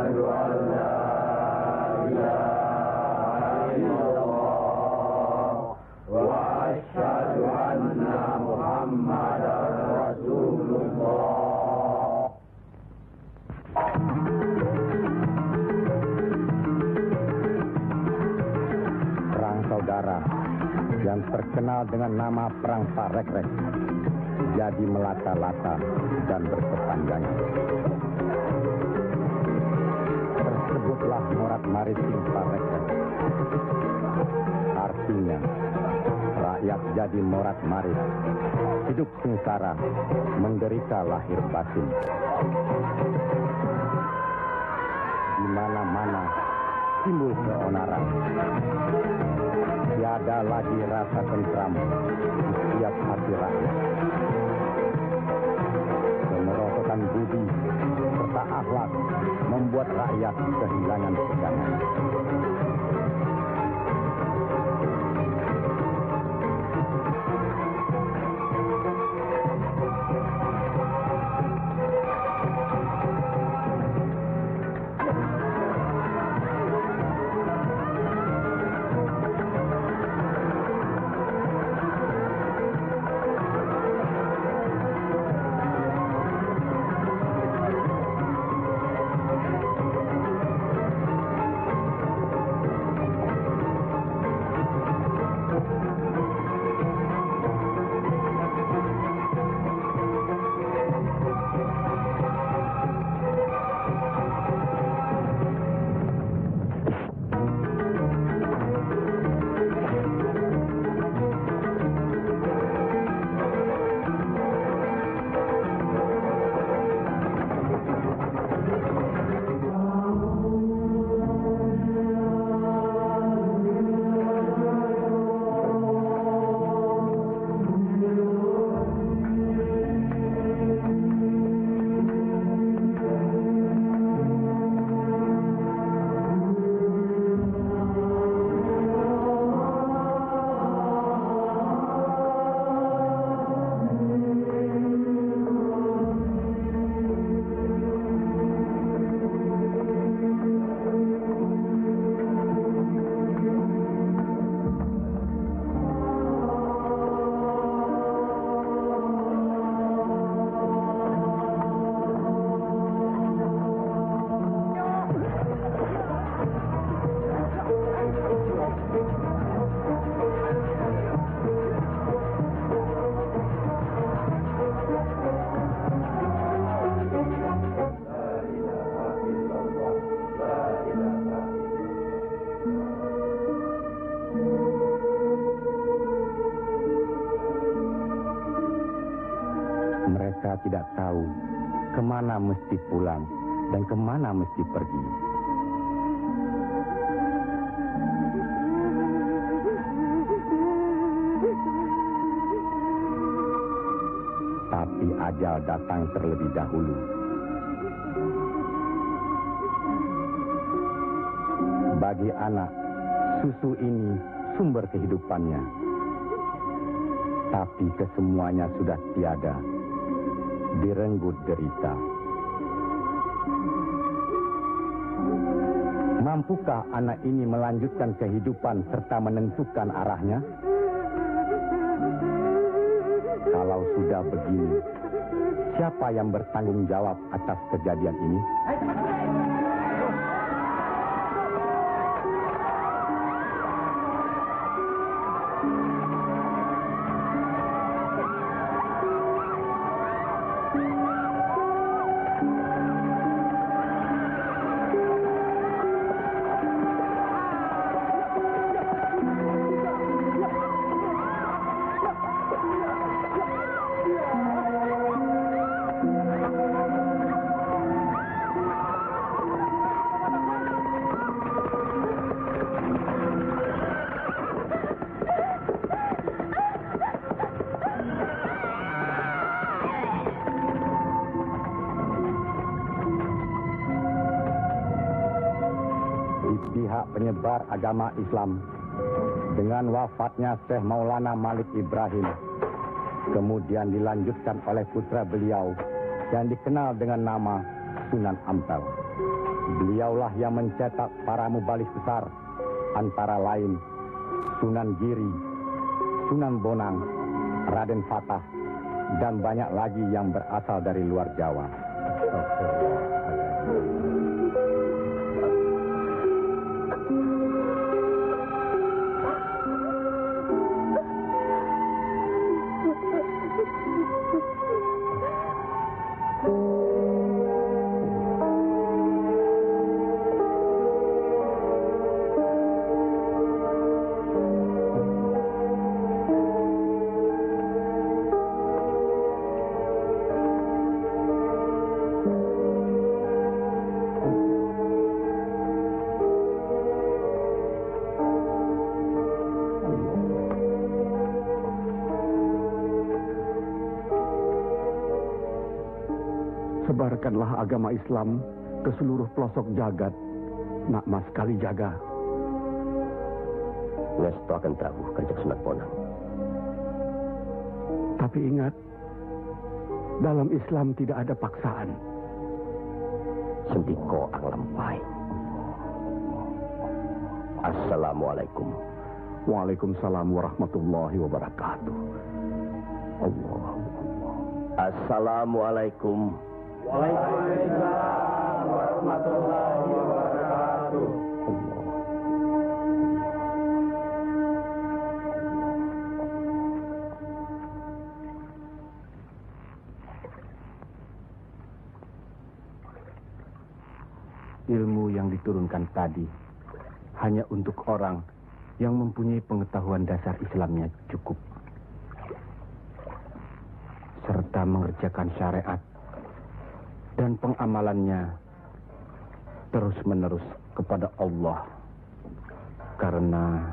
Asyhadu an la ilaha illallah wa asyhadu anna Muhammadar Rasulullah. Perang saudara yang terkenal dengan nama Perang Parekrek jadi melata-lata dan berkepanjangan. Tersebutlah Morat Maritim Parekrek. Artinya, rakyat jadi morat marit, hidup sengsara, menderita lahir batin. Di mana-mana timbul keonaran. Tiada lagi rasa tentram di setiap hati rakyat. Kemerosotan budi serta akhlak membuat rakyat kehilangan pegangan. Mereka tidak tahu kemana mesti pulang dan kemana mesti pergi. Tapi ajal datang terlebih dahulu. Bagi anak, susu ini sumber kehidupannya. Tapi kesemuanya sudah tiada, direnggut derita. Mampukah anak ini melanjutkan kehidupan serta menentukan arahnya? Kalau sudah begini, siapa yang bertanggung jawab atas kejadian ini? Pihak penyebar agama Islam dengan wafatnya Syekh Maulana Malik Ibrahim kemudian dilanjutkan oleh putra beliau yang dikenal dengan nama Sunan Ampel. Beliaulah yang mencetak para mubalik besar, antara lain Sunan Giri, Sunan Bonang, Raden Fatah, dan banyak lagi yang berasal dari luar Jawa. Sebarkanlah agama Islam ke seluruh pelosok jagat, Nak Mas Kalijaga. Ngesto akan Prabu Kanjeng Sunan Bonang. Tapi ingat, dalam Islam tidak ada paksaan. Sendiko ang lampay. Assalamualaikum. Waalaikumsalam warahmatullahi wabarakatuh. Allah. Assalamualaikum. Waalaikumsalam warahmatullahi wabarakatuh. Ilmu yang diturunkan tadi hanya untuk orang yang mempunyai pengetahuan dasar Islamnya cukup, serta mengerjakan syariat dan pengamalannya terus-menerus kepada Allah. Karena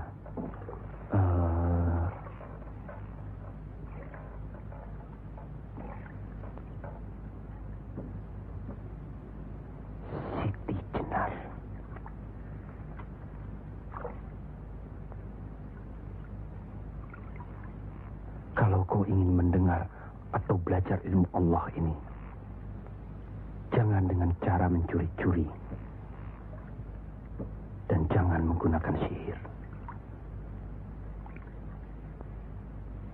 Siti Jenar. kalau kau ingin mendengar atau belajar ilmu Allah ini, jangan dengan cara mencuri-curi. Dan jangan menggunakan sihir.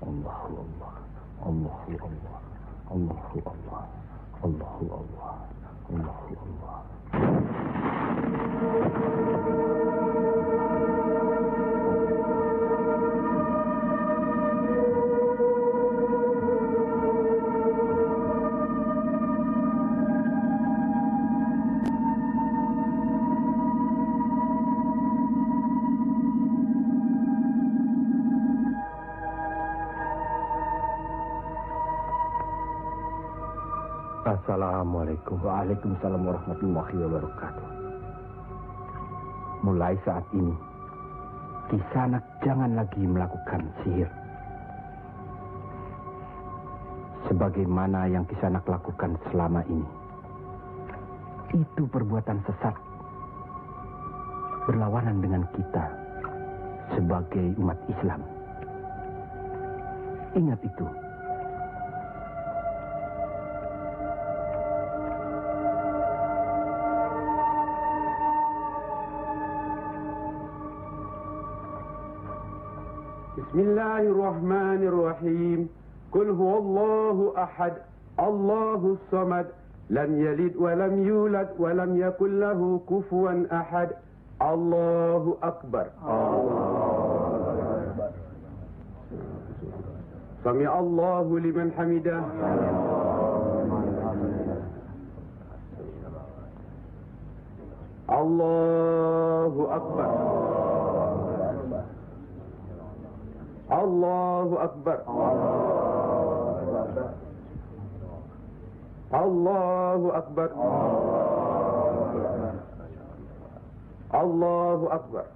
Allahu Allah, Allahu Allah, Allahu Allah, Allahu Allah, Allahu Allah. Assalamualaikum. Waalaikumsalam warahmatullahi wabarakatuh. Mulai saat ini, Kisanak jangan lagi melakukan sihir. Sebagaimana yang Kisanak lakukan selama ini. Itu perbuatan sesat. Berlawanan dengan kita sebagai umat Islam. Ingat itu. Bismillahirrahmanirrahim. Qul huwallahu ahad, Allahus samad, lam yalid wa lam yulad wa lam yakul lahu kufuwan ahad. Allahu akbar. Sami Allahu liman hamidah. Allahu akbar. Allahu akbar. Allahu akbar. Allahu akbar.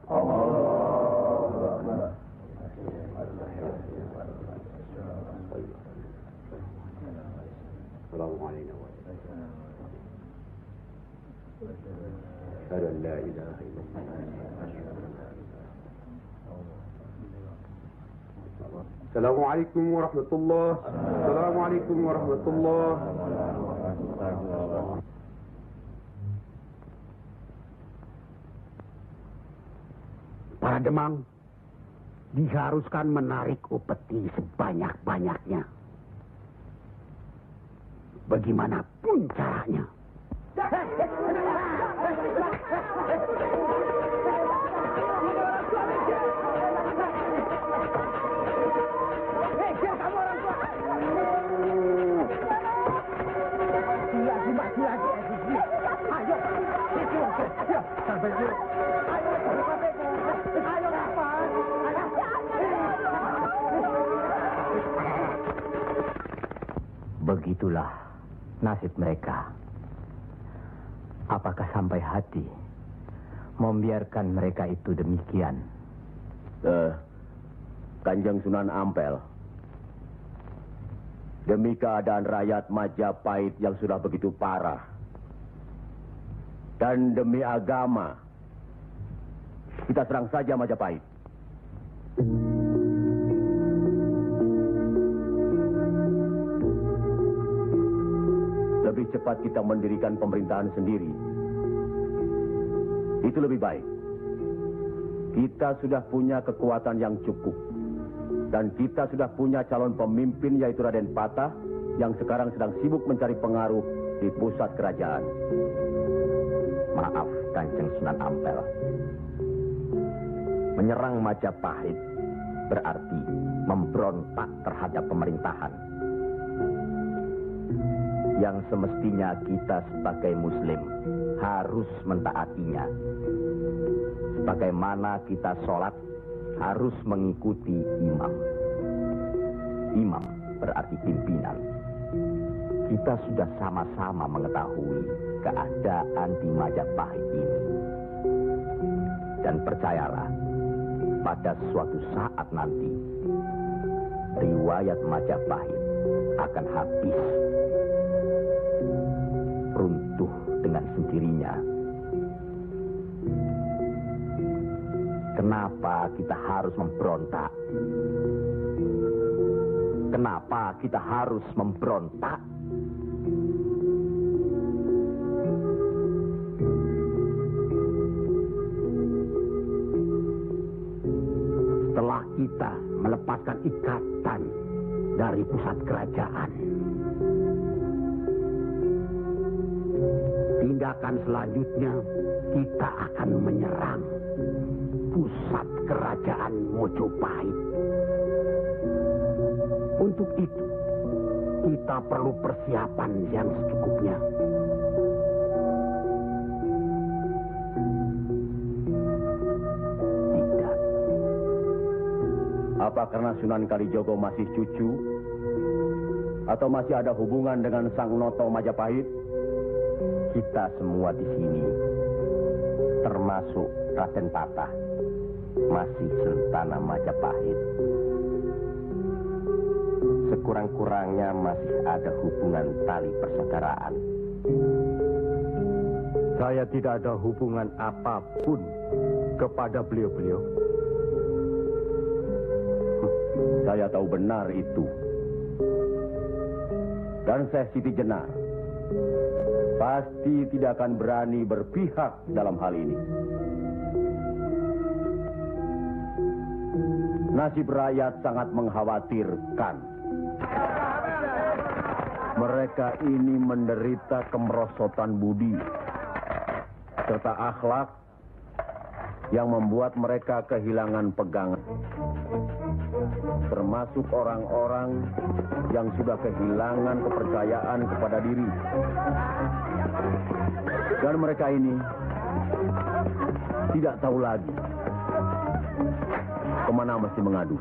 Assalamualaikum warahmatullahi wabarakatuh. Assalamualaikum warahmatullahi wabarakatuh. Assalamualaikum warahmatullahi wabarakatuh. Demang diharuskan menarik upeti sebanyak-banyaknya. Bagaimanapun caranya. Begitulah nasib mereka. Apakah sampai hati membiarkan mereka itu demikian? Kanjeng Sunan Ampel, demi keadaan rakyat Majapahit yang sudah begitu parah, dan demi agama, kita serang saja Majapahit. Lebih cepat kita mendirikan pemerintahan sendiri. Itu lebih baik. Kita sudah punya kekuatan yang cukup. Dan kita sudah punya calon pemimpin yaitu Raden Patah yang sekarang sedang sibuk mencari pengaruh di pusat kerajaan. Maaf, Kanjeng Sunan Ampel. Menyerang Majapahit berarti memberontak terhadap pemerintahan. Yang semestinya kita sebagai Muslim harus mentaatinya. Sebagaimana kita sholat harus mengikuti imam. Imam berarti pimpinan. Kita sudah sama-sama mengetahui keadaan di Majapahit ini. Dan percayalah, pada suatu saat nanti, riwayat Majapahit akan habis. Runtuh dengan sendirinya. Kenapa kita harus memberontak? Kenapa kita harus memberontak? Setelah kita melepaskan ikatan dari pusat kerajaan, tindakan selanjutnya kita akan menyerang pusat kerajaan Mojopahit. Untuk itu, kita perlu persiapan yang secukupnya. Tidak. Apa karena Sunan Kalijogo masih cucu? Atau masih ada hubungan dengan Sang Noto Majapahit? Kita semua di sini, termasuk Raden Patah, masih sentana Majapahit. Sekurang-kurangnya masih ada hubungan tali persaudaraan. Saya tidak ada hubungan apapun kepada beliau-beliau. Saya tahu benar itu. Dan Syekh Siti Jenar pasti tidak akan berani berpihak dalam hal ini. Nasib rakyat sangat mengkhawatirkan. Mereka ini menderita kemerosotan budi serta akhlak yang membuat mereka kehilangan pegangan. Termasuk orang-orang yang sudah kehilangan kepercayaan kepada diri. Dan mereka ini tidak tahu lagi kemana mesti mengadu.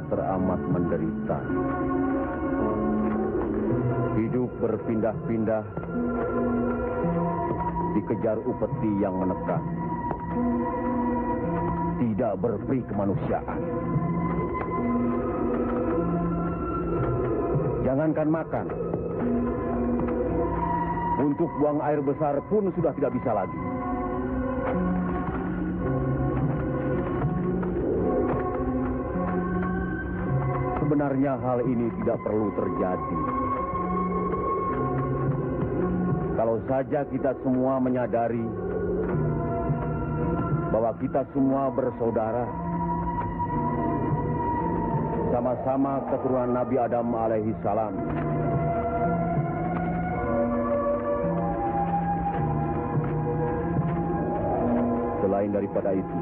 Teramat menderita. Hidup berpindah-pindah, dikejar upeti yang menekan, tidak berperi kemanusiaan. Jangankan makan, untuk buang air besar pun sudah tidak bisa lagi. Sebenarnya hal ini tidak perlu terjadi. Kalau saja kita semua menyadari bahwa kita semua bersaudara, sama-sama keturunan Nabi Adam alaihi salam. Selain daripada itu,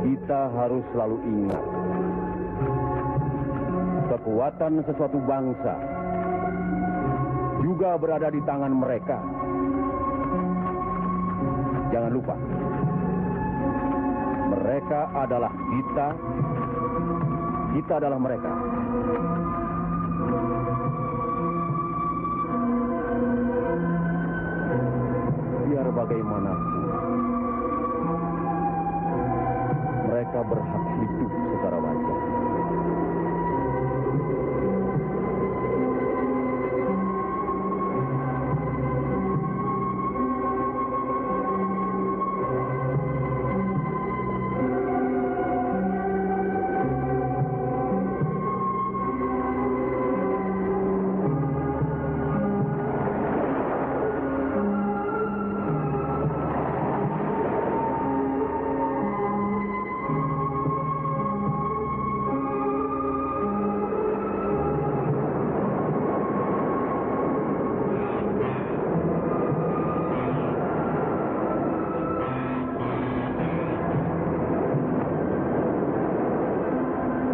kita harus selalu ingat kekuatan sesuatu bangsa juga berada di tangan mereka. Jangan lupa, mereka adalah kita, kita adalah mereka. Biar bagaimanapun, mereka berhak hidup secara wajar.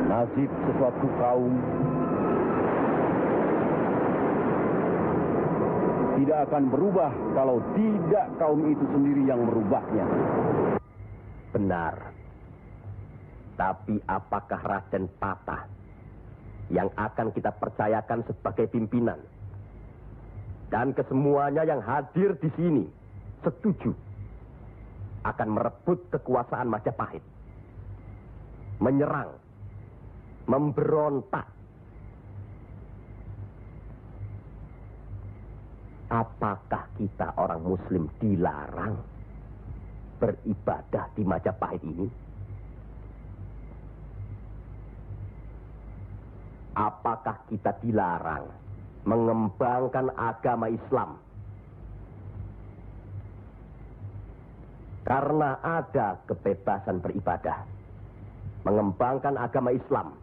Nasib sesuatu kaum tidak akan berubah kalau tidak kaum itu sendiri yang merubahnya. Benar. Tapi apakah Raden Patah yang akan kita percayakan sebagai pimpinan? Dan kesemuanya yang hadir di sini setuju akan merebut kekuasaan Majapahit, menyerang, memberontak. Apakah kita orang Muslim dilarang beribadah di Majapahit ini? Apakah kita dilarang mengembangkan agama Islam? Karena ada kebebasan beribadah, mengembangkan agama Islam.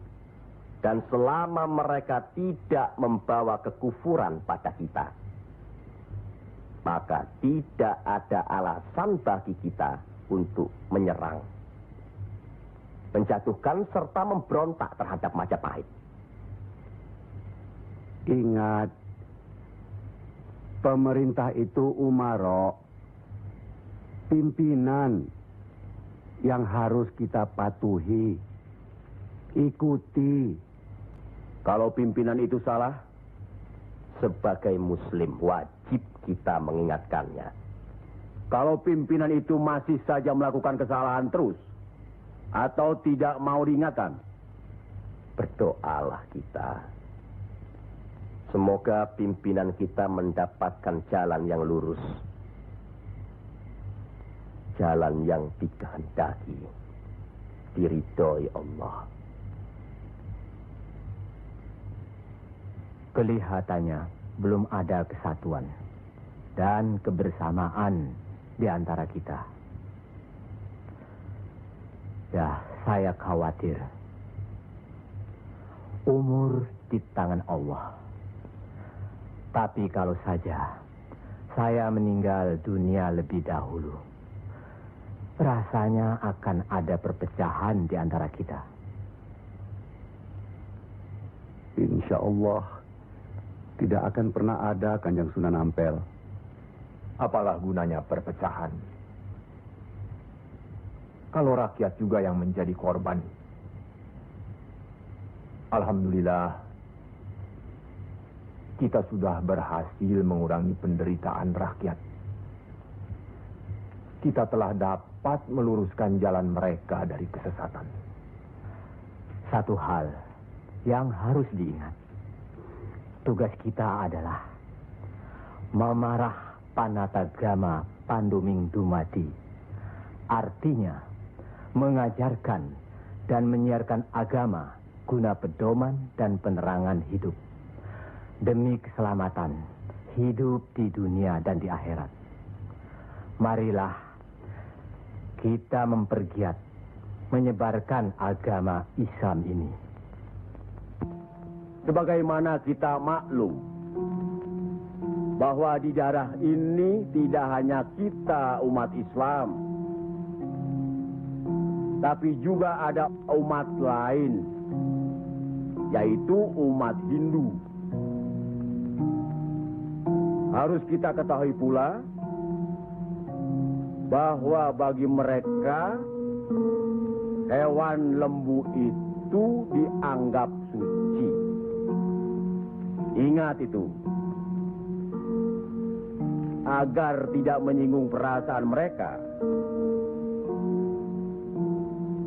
Dan selama mereka tidak membawa kekufuran pada kita, maka tidak ada alasan bagi kita untuk menyerang, menjatuhkan serta memberontak terhadap Majapahit. Ingat, pemerintah itu umaro, pimpinan yang harus kita patuhi, ikuti. Kalau pimpinan itu salah, sebagai Muslim wajib kita mengingatkannya. Kalau pimpinan itu masih saja melakukan kesalahan terus, atau tidak mau diingatkan, berdoalah kita. Semoga pimpinan kita mendapatkan jalan yang lurus, jalan yang dikehendaki, diridhoi Allah. Kelihatannya belum ada kesatuan dan kebersamaan di antara kita. Ya, saya khawatir. Umur di tangan Allah. Tapi kalau saja saya meninggal dunia lebih dahulu, rasanya akan ada perpecahan di antara kita. Insya Allah tidak akan pernah ada, Kanjeng Sunan Ampel. Apalah gunanya perpecahan kalau rakyat juga yang menjadi korban? Alhamdulillah, kita sudah berhasil mengurangi penderitaan rakyat. Kita telah dapat meluruskan jalan mereka dari kesesatan. Satu hal yang harus diingat. Tugas kita adalah memarah Panatagama Panduming Dumadi. Artinya, mengajarkan dan menyiarkan agama guna pedoman dan penerangan hidup. Demi keselamatan hidup di dunia dan di akhirat. Marilah kita mempergiat menyebarkan agama Islam ini. Sebagaimana kita maklum bahwa di daerah ini tidak hanya kita umat Islam, tapi juga ada umat lain, yaitu umat Hindu. Harus kita ketahui pula bahwa bagi mereka hewan lembu itu dianggap suci. Ingat itu. Agar tidak menyinggung perasaan mereka,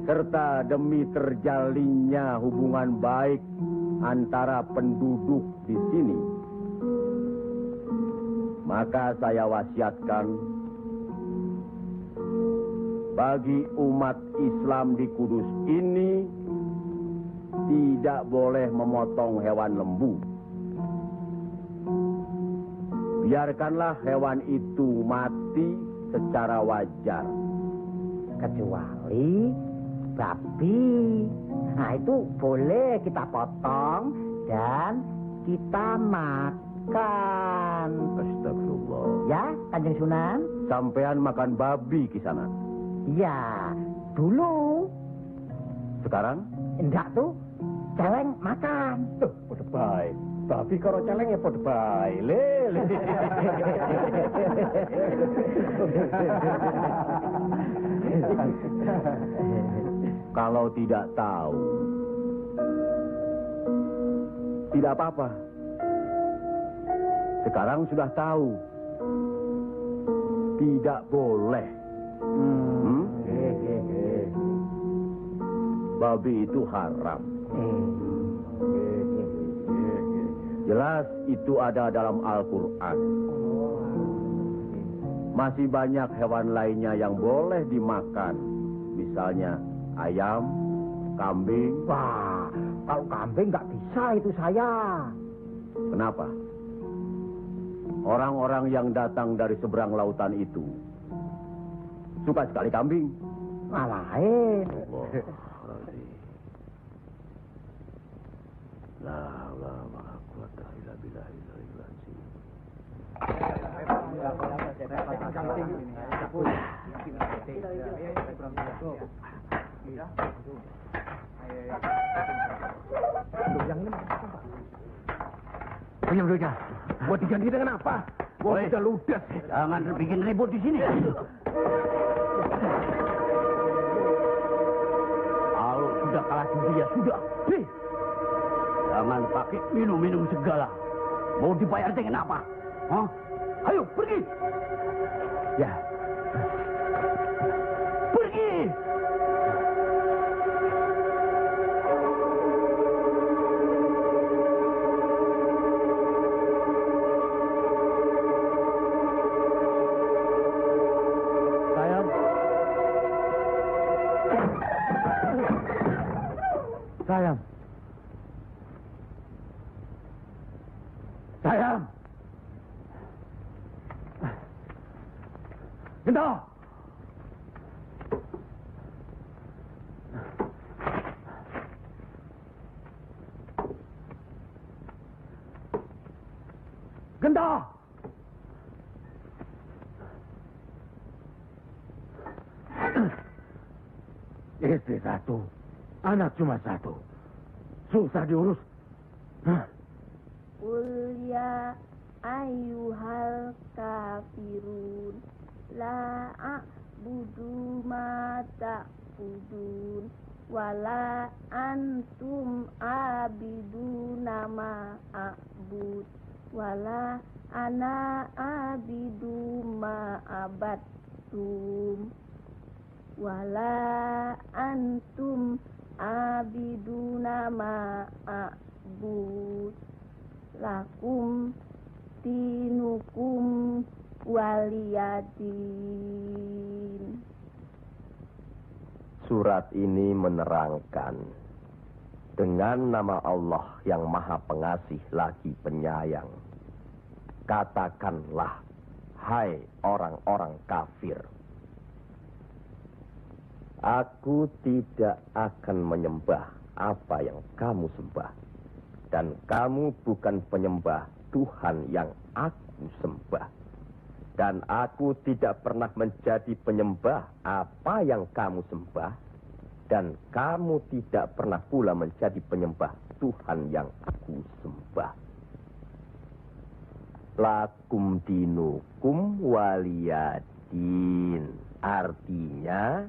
serta demi terjalinnya hubungan baik antara penduduk di sini, maka saya wasiatkan bagi umat Islam di Kudus ini tidak boleh memotong hewan lembu. Biarkanlah hewan itu mati secara wajar. Kecuali babi. Nah, itu boleh kita potong dan kita makan. Astagfirullah. Ya, Kanjeng Sunan? Sampean makan babi Kisanak? Ya, dulu. Sekarang? Enggak tuh, celeng makan. Tuh, udah baik. Babi karo celeng ya pada baik. Lele. Kalau tidak tahu, tidak apa-apa. Sekarang sudah tahu. Tidak boleh. Babi itu haram. Jelas itu ada dalam Al-Quran. Masih banyak hewan lainnya yang boleh dimakan. Misalnya ayam, kambing. Wah, kalau kambing nggak bisa itu saya. Kenapa? Orang-orang yang datang dari seberang lautan itu suka sekali kambing. Malahin. Penyembuhnya, buat diganti dengan apa? Wah, udah ludas. Jangan bikin ribut di sini. Kalau sudah kalah judi ya sudah. Jangan pakai minum-minum segala. Mau dibayar dengan apa? Hah? Ayo, pergi. Ya. Pergi. Sayang. Sayang. Gento. Gento. Istri satu, anak cuma satu. Susah diurus. Qul ya ayyuhal kafirun la a'budu ma ta'budun wala antum abiduna ma a'bud wala ana abidu ma abattum wala antum abiduna ma a'bud lakum dinukum waliyadin. Surat ini menerangkan dengan nama Allah yang Maha Pengasih lagi Penyayang. Katakanlah, hai orang-orang kafir, aku tidak akan menyembah apa yang kamu sembah, dan kamu bukan penyembah Tuhan yang aku sembah, dan aku tidak pernah menjadi penyembah apa yang kamu sembah, dan kamu tidak pernah pula menjadi penyembah Tuhan yang aku sembah. Lakum dinukum waliyadin, artinya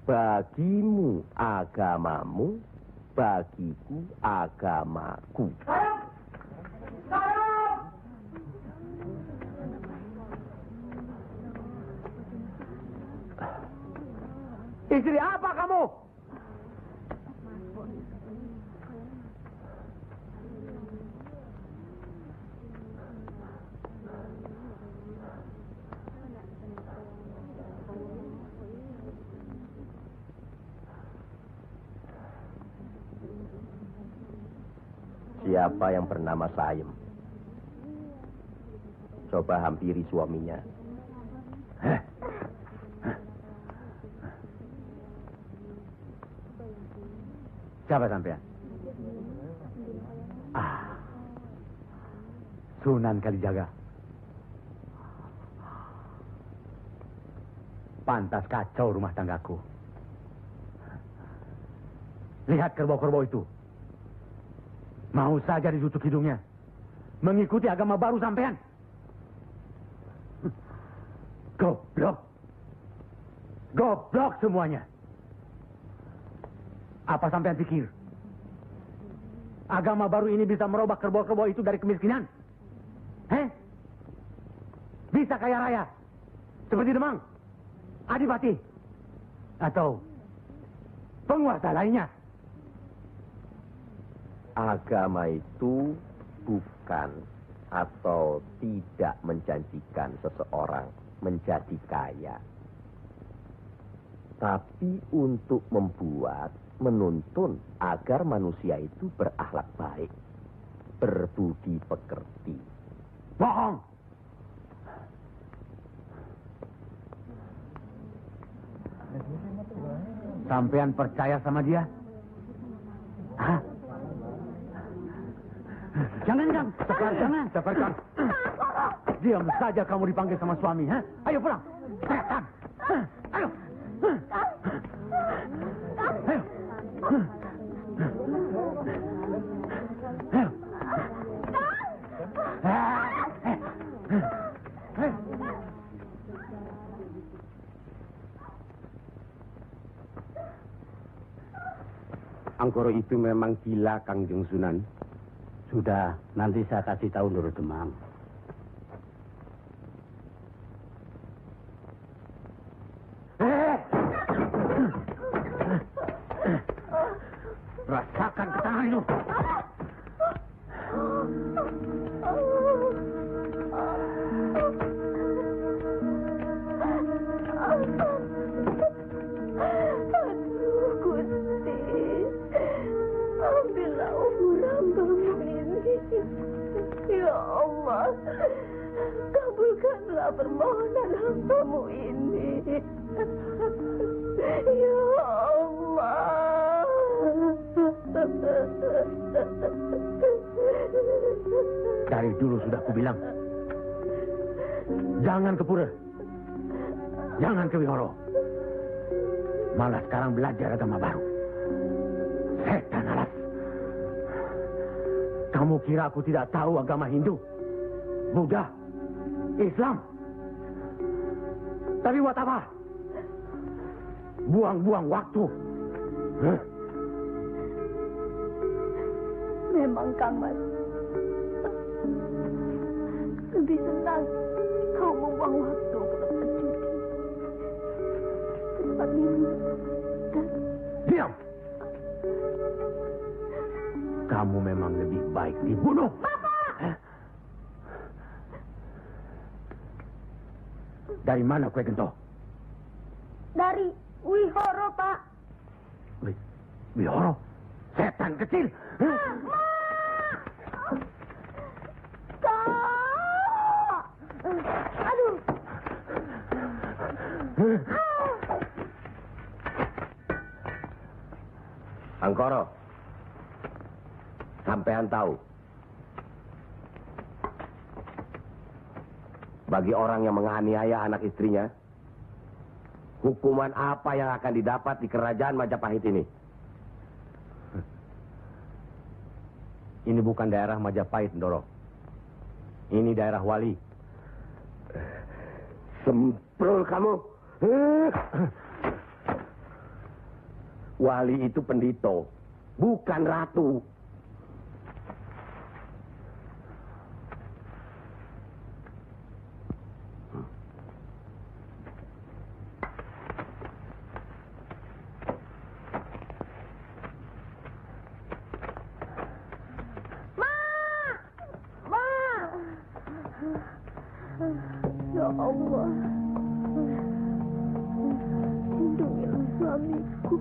bagimu agamamu, bagiku agamaku. Istri apa kamu? Siapa yang bernama Saim? Coba hampiri suaminya. Siapa sampean? Sunan Kalijaga. Pantas kacau rumah tanggaku. Lihat kerbau-kerbau itu. Mau saja ditutup hidungnya. Mengikuti agama baru sampean. Goblok. Goblok semuanya. Apa sampean pikir? Agama baru ini bisa merubah kerbau-kerbau itu dari kemiskinan? Bisa kaya raya? Seperti Demang, Adipati, atau penguasa lainnya? Agama itu bukan atau tidak menjanjikan seseorang menjadi kaya, tapi untuk membuat, menuntun agar manusia itu berakhlak baik, berbudi pekerti. Bohong! Sampean percaya sama dia? Hah? Jangan, Kang. Jangan. Sekarang. Diam saja kamu dipanggil sama suami. Ayo pulang. Setan. Ayo. Ayo. Anggoro itu memang gila, Kangjeng Sunan. Sudah, nanti saya kasih tahu Nur Demang. Rasakan ketangan itu. Kabulkanlah permohonan hamba-Mu ini. Ya Allah. Dari dulu sudah kubilang. Jangan ke pura. Jangan ke Wihoro. Malah sekarang belajar agama baru. Setan alas. Kamu kira aku tidak tahu agama Hindu, Buddha, Islam? Tapi buat apa? Buang-buang waktu. Memang, Kang Mas. lebih senang kau membuang waktu ke tempat judi, ke tempat minum, dan... Diam! Kamu memang lebih baik dibunuh. Bapak! Dari mana kue gento? Dari Wihoro, Pak. Wihoro? Setan kecil. Kak! Aduh. Angkoro, sampean tahu, bagi orang yang menganiaya anak istrinya, hukuman apa yang akan didapat di kerajaan Majapahit ini? Ini bukan daerah Majapahit, Ndoro. Ini daerah Wali. Semprul kamu. Wali itu pendito, bukan ratu. Ya Allah, lindungilah suamiku.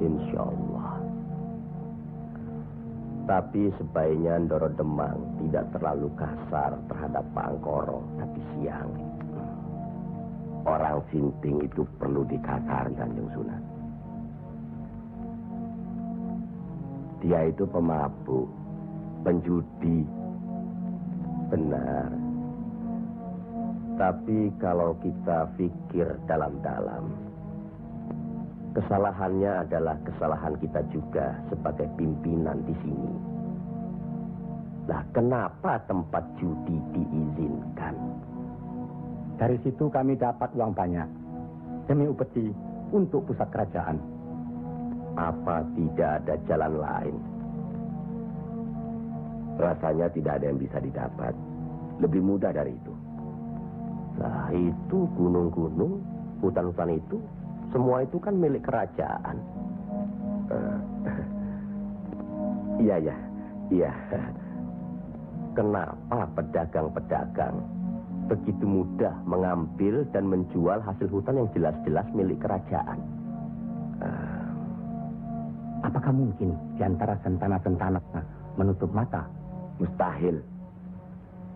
Insya Allah. Tapi sebaiknya Ndoro Demang tidak terlalu kasar terhadap Pak Angkoro, tapi siang. Orang sinting itu perlu dikasari, Kanjeng Sunan. Dia itu pemabuk, penjudi. Benar. Tapi kalau kita pikir dalam-dalam, kesalahannya adalah kesalahan kita juga sebagai pimpinan di sini. Nah, kenapa tempat judi diizinkan? Dari situ kami dapat uang banyak. Demi upeti untuk pusat kerajaan. Apa tidak ada jalan lain? Rasanya tidak ada yang bisa didapat. Lebih mudah dari itu. Nah, itu gunung-gunung, hutan-hutan itu, semua itu kan milik kerajaan. Iya. Kenapa pedagang-pedagang begitu mudah mengambil dan menjual hasil hutan yang jelas-jelas milik kerajaan? Apakah mungkin di antara sentana-sentana menutup mata? Mustahil.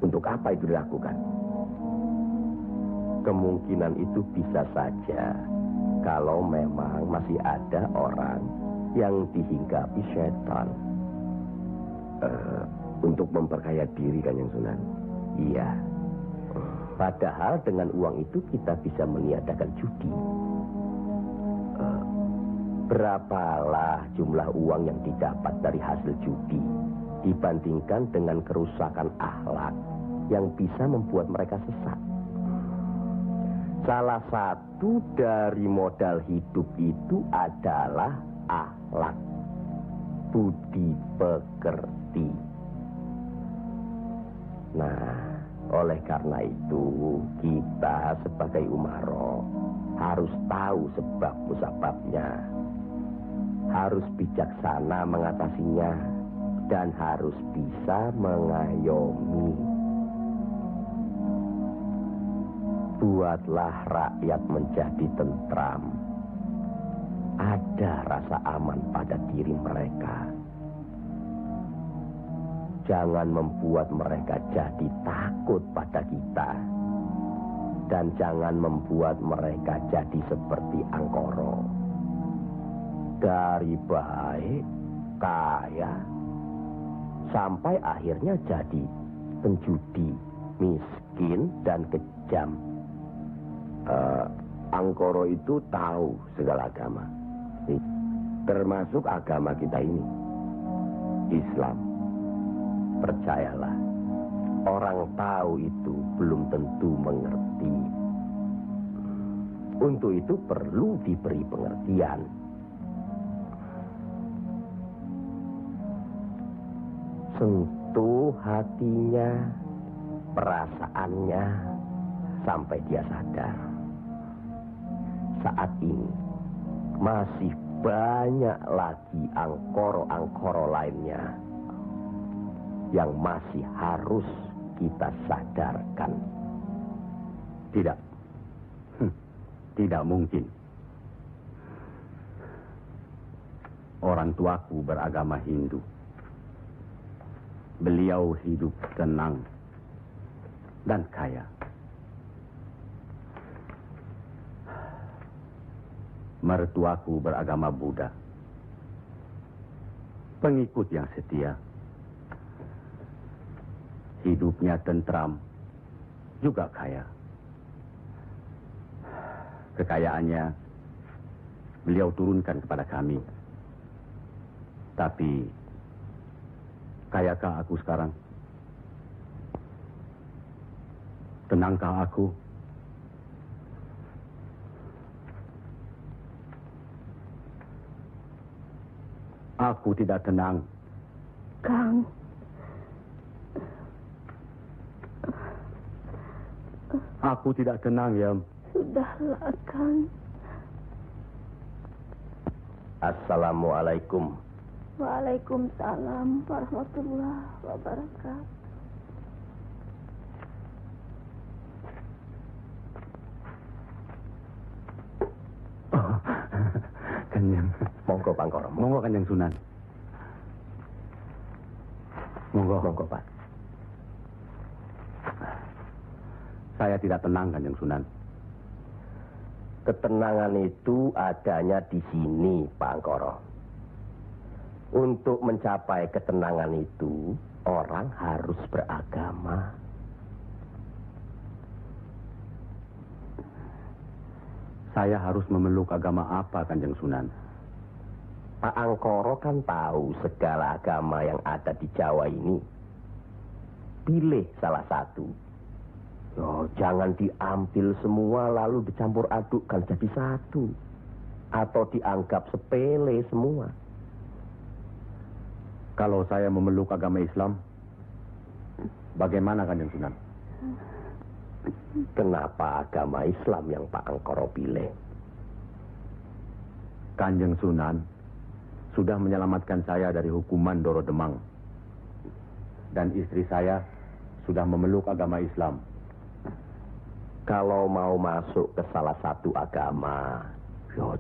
Untuk apa itu dilakukan? Kemungkinan itu bisa saja kalau memang masih ada orang yang dihinggapi setan. Untuk memperkaya diri, Kanjeng Sunan. Iya. Padahal dengan uang itu kita bisa meniadakan judi. Berapalah jumlah uang yang didapat dari hasil judi dibandingkan dengan kerusakan akhlak yang bisa membuat mereka sesat. Salah satu dari modal hidup itu adalah akhlak, budi pekerti. Nah, oleh karena itu kita sebagai umaro harus tahu sebab musababnya, harus bijaksana mengatasinya, dan harus bisa mengayomi. Buatlah rakyat menjadi tentram. Ada rasa aman pada diri mereka. Jangan membuat mereka jadi takut pada kita. Dan jangan membuat mereka jadi seperti Angkoro. Dari baik, kaya, sampai akhirnya jadi penjudi, miskin, dan kejam. Angkoro itu tahu segala agama, termasuk agama kita ini, Islam. Percayalah, orang tahu itu belum tentu mengerti. Untuk itu perlu diberi pengertian. Sentuh hatinya, perasaannya, sampai dia sadar. Saat ini masih banyak lagi angkoro-angkoro lainnya yang masih harus kita sadarkan. Tidak. Tidak mungkin. Orang tuaku beragama Hindu. Beliau hidup tenang dan kaya. Mertuaku beragama Buddha. Pengikut yang setia. Hidupnya tentram, juga kaya. Kekayaannya beliau turunkan kepada kami. Tapi, kayakah aku sekarang? Tenangkah aku? Aku tidak tenang. Kang. Aku tidak tenang, Yam. Sudahlah, Kang. Assalamualaikum. Waalaikumsalam warahmatullahi wabarakatuh. Oh, Kanjeng. Monggo, Pangkoro. Monggo, Kanjeng Sunan. Monggo. Monggo, Pak. Saya tidak tenang, Kanjeng Sunan. Ketenangan itu adanya di sini, Pak Angkoro. Untuk mencapai ketenangan itu, orang harus beragama. Saya harus memeluk agama apa, Kanjeng Sunan? Pak Angkoro kan tahu segala agama yang ada di Jawa ini. Pilih salah satu. Oh, jangan diambil semua lalu dicampur adukkan jadi satu. Atau dianggap sepele semua. Kalau saya memeluk agama Islam, bagaimana, Kanjeng Sunan? Kenapa agama Islam yang Pak Angkoro pilih? Kanjeng Sunan sudah menyelamatkan saya dari hukuman Doro Demang. Dan istri saya sudah memeluk agama Islam. Kalau mau masuk ke salah satu agama,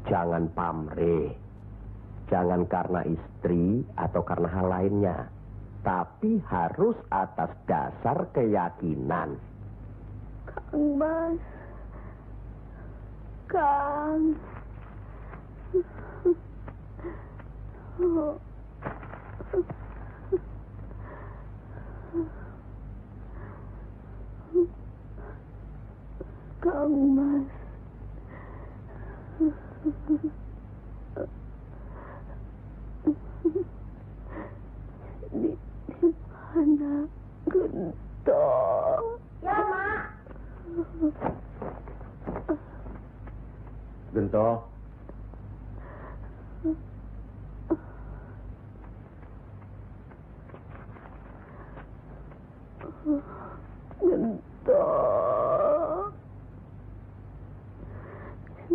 jangan pamrih. Jangan karena istri atau karena hal lainnya. Tapi harus atas dasar keyakinan. Kang Mas. Kang. Kang Mas. Di mana Gento? Ya, Mak. Gento. Gento.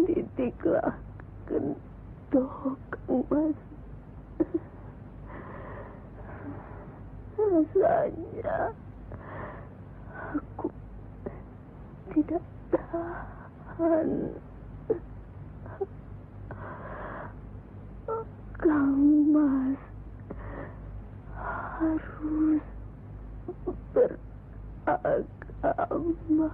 Didiklah Gento, Kang Mas. Rasanya aku tidak tahan. Kang Mas harus beragama.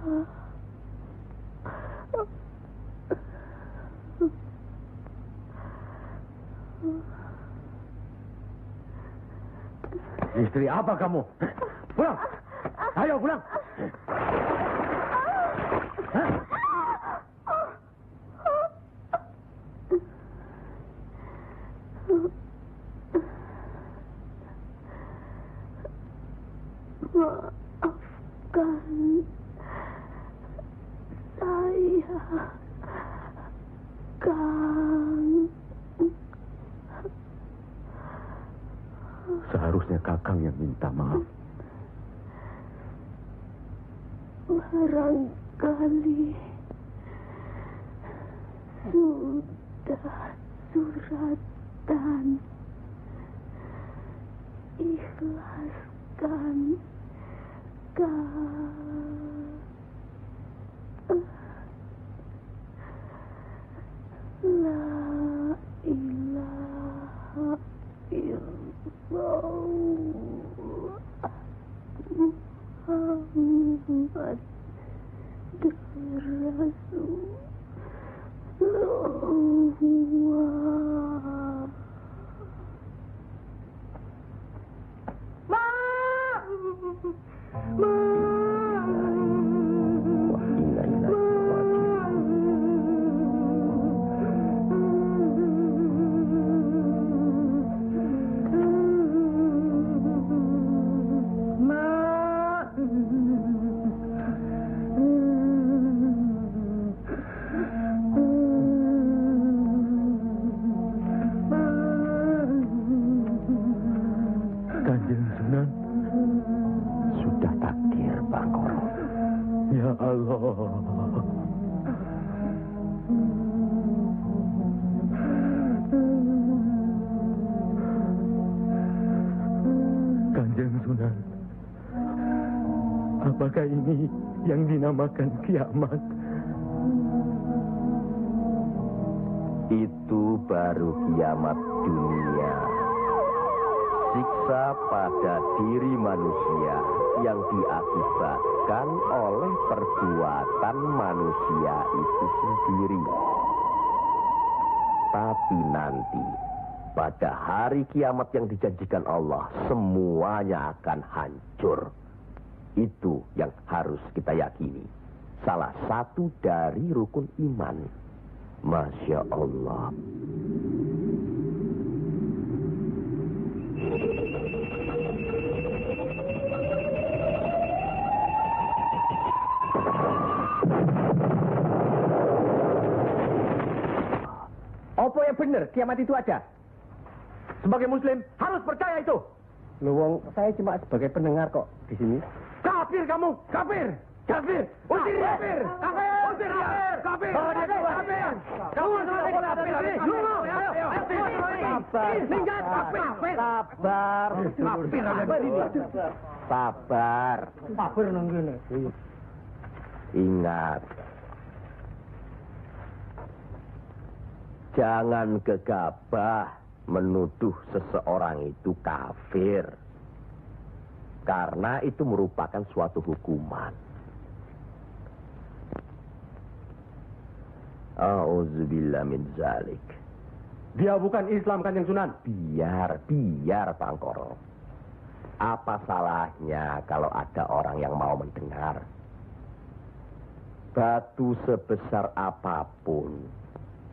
Istri apa kamu? Pulang! Ayo pulang! Hah? Maafkan saya, Kang. Seharusnya Kakang yang minta maaf. Barangkali sudah suratan. Ikhlaskan La ilaha illallah Muhammad Rasulullah. Kanjeng Sunan, Sudah takdir, Bangkoro. ya Allah. Kanjeng Sunan, apakah ini yang dinamakan kiamat? Itu baru kiamat dunia. Siksa pada diri manusia yang diakibatkan oleh perbuatan manusia itu sendiri. Tapi nanti, pada hari kiamat yang dijanjikan Allah, semuanya akan hancur. Itu yang harus kita yakini. Salah satu dari rukun iman. Masya Allah. Apa yang benar kiamat itu ada? Sebagai muslim harus percaya itu. Luwung, saya cuma sebagai pendengar kok di sini. Kafir kamu, kafir, kafir, usir dia, kafir, usir dia, kafir, kafir, kamu sama kafir, sabar, minggat, sabar, Sabar. Kafir nang kene. Ingat. Jangan gegabah menuduh seseorang itu kafir. Karena itu merupakan suatu hukuman. A'udzubillah min zalik. Dia bukan Islam, Kanjeng Sunan. Biar Bangkoro. Apa salahnya kalau ada orang yang mau mendengar? Batu sebesar apapun,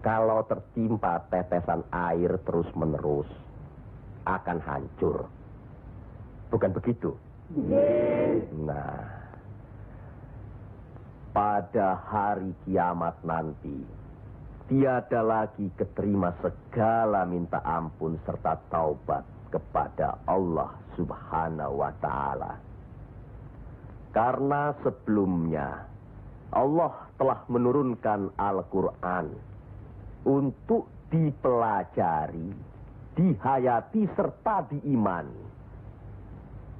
kalau tertimpa tetesan air terus-menerus, akan hancur. Bukan begitu? Nah, pada hari kiamat nanti, tiada lagi keterima segala minta ampun serta taubat kepada Allah Subhanahu wa Ta'ala. Karena sebelumnya Allah telah menurunkan Al-Quran untuk dipelajari, dihayati serta diimani.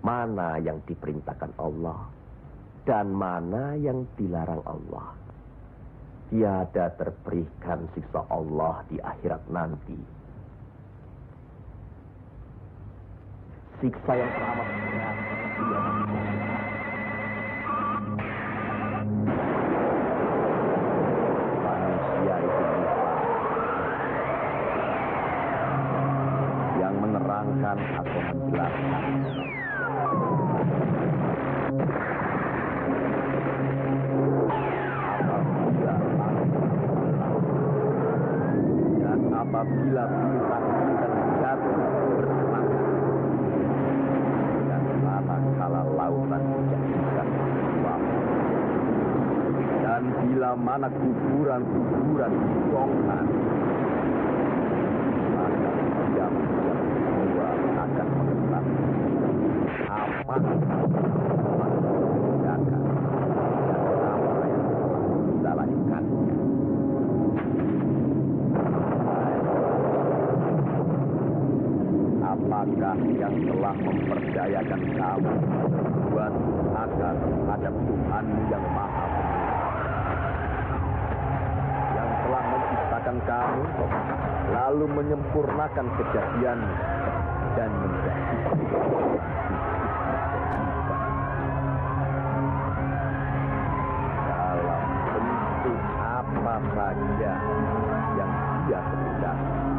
Mana yang diperintahkan Allah dan mana yang dilarang Allah. Tiada terberikan siksa Allah di akhirat nanti. Siksa yang teramat berat. Manusia itu bisa yang menerangkan atau menjelaskan. Apabila bintang-bintang jatuh bersama dan kala lautan dijadikan uap, dan bila mana kuburan-kuburan dibongkar, maka diam-diam semua akan mengetahui apa yang dikerjakan dan Siapakah yang telah mempercayakan kamu buat akan terhadap Tuhanmu yang Maha Pengasih, yang telah menciptakan kamu, lalu menyempurnakan kejadianmu dan menjadikan dalam bentuk apa saja yang Dia kehendaki.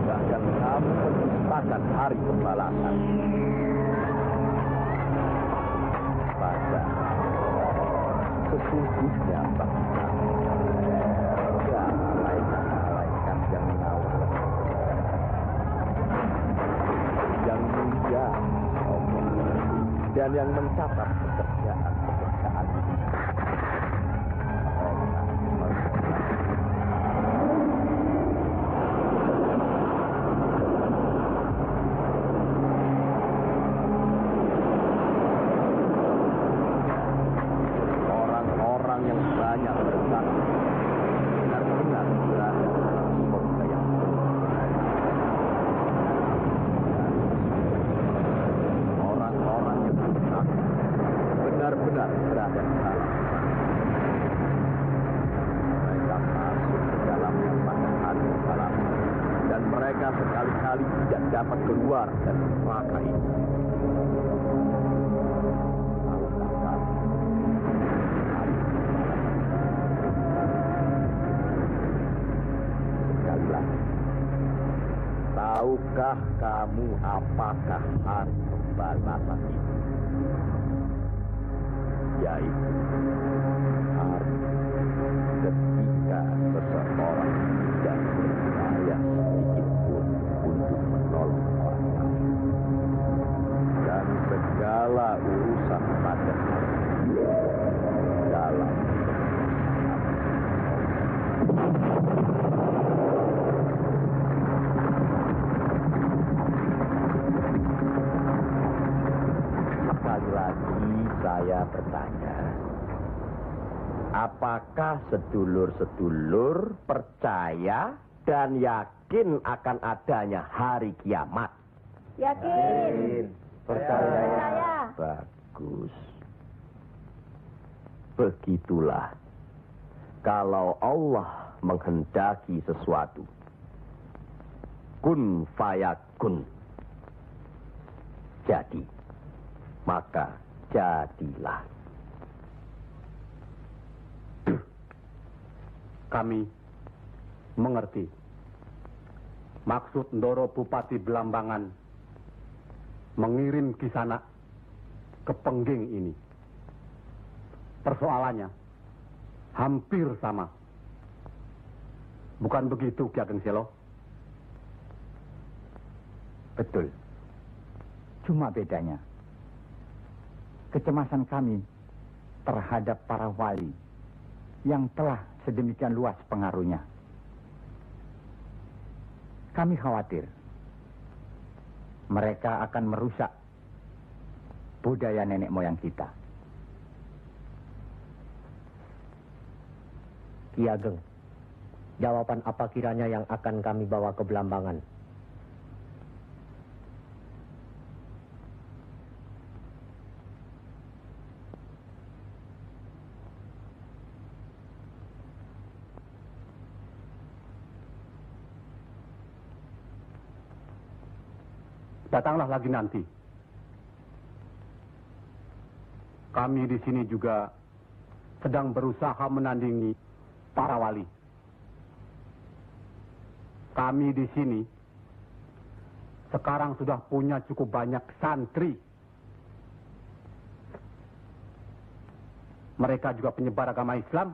Bahkan kamu menciptakan hari pembalasan. Pada sesungguhnya bangsa ya malaikat yang mengawal yang mulia dan yang mencatat pekerjaan benar-benar berada di dalam. Mereka masuk ke dalamnya pada hari malam, dan mereka sekali-kali tidak dapat keluar dari neraka itu. Sekali lagi, tahukah kamu apakah hari pembalasan itu? Yaitu hari ketika seseorang tidak berdaya sedikit pun untuk menolong orang lain, dan segala urusan pada hari dalam sekali lagi saya bertanya, apakah sedulur-sedulur percaya dan yakin akan adanya hari kiamat? Yakin. Percaya. Bagus. Begitulah. Kalau Allah menghendaki sesuatu, kun fayakun. Jadi, maka jadilah. Kami mengerti maksud Ndoro Bupati Belambangan mengirim Kisanak ke Pengging ini. Persoalannya hampir sama. Bukan begitu, Ki Ageng Selo? Betul. Cuma bedanya, kecemasan kami terhadap para wali yang telah sedemikian luas pengaruhnya. Kami khawatir mereka akan merusak budaya nenek moyang kita. Ki Ageng, jawaban apa kiranya yang akan kami bawa ke Belambangan? Datanglah lagi nanti. Kami di sini juga sedang berusaha menandingi para wali. Kami di sini sekarang sudah punya cukup banyak santri. Mereka juga penyebar agama Islam.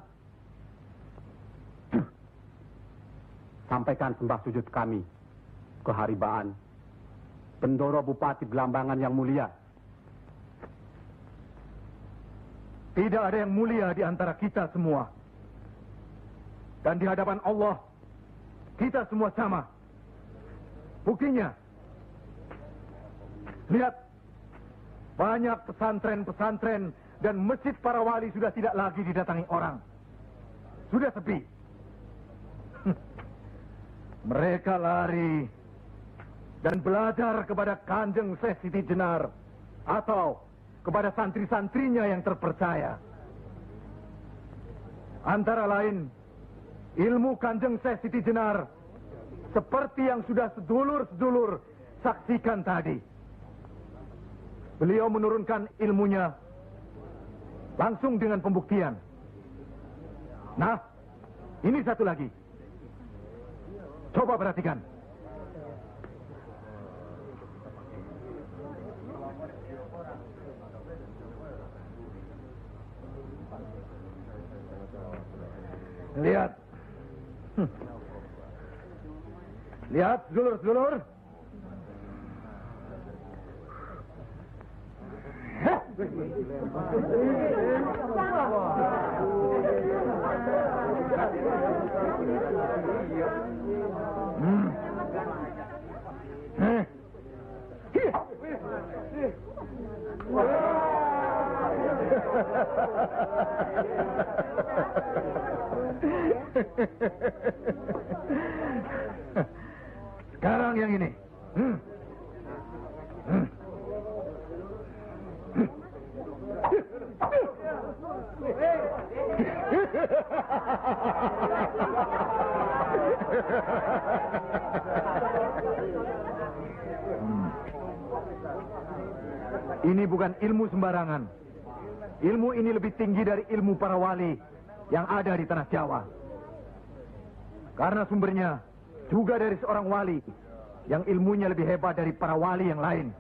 Sampaikan sembah sujud kami ke Haribaan Bendoro Bupati Belambangan yang mulia. Tidak ada yang mulia di antara kita semua. Dan di hadapan Allah, kita semua sama. Buktinya, lihat, banyak pesantren-pesantren dan masjid para wali sudah tidak lagi didatangi orang. Sudah sepi. Mereka lari dan belajar kepada Kanjeng Syekh Siti Jenar atau kepada santri-santrinya yang terpercaya. Antara lain, ilmu Kanjeng Syekh Siti Jenar seperti yang sudah sedulur-sedulur saksikan tadi. Beliau menurunkan ilmunya langsung dengan pembuktian. Nah, ini satu lagi. Coba perhatikan. Lihat. Lihat, sedulur-sedulur. Sekarang yang ini. Ini bukan ilmu sembarangan. Ilmu ini lebih tinggi dari ilmu para wali yang ada di tanah Jawa. Karena sumbernya juga dari seorang wali yang ilmunya lebih hebat dari para wali yang lain.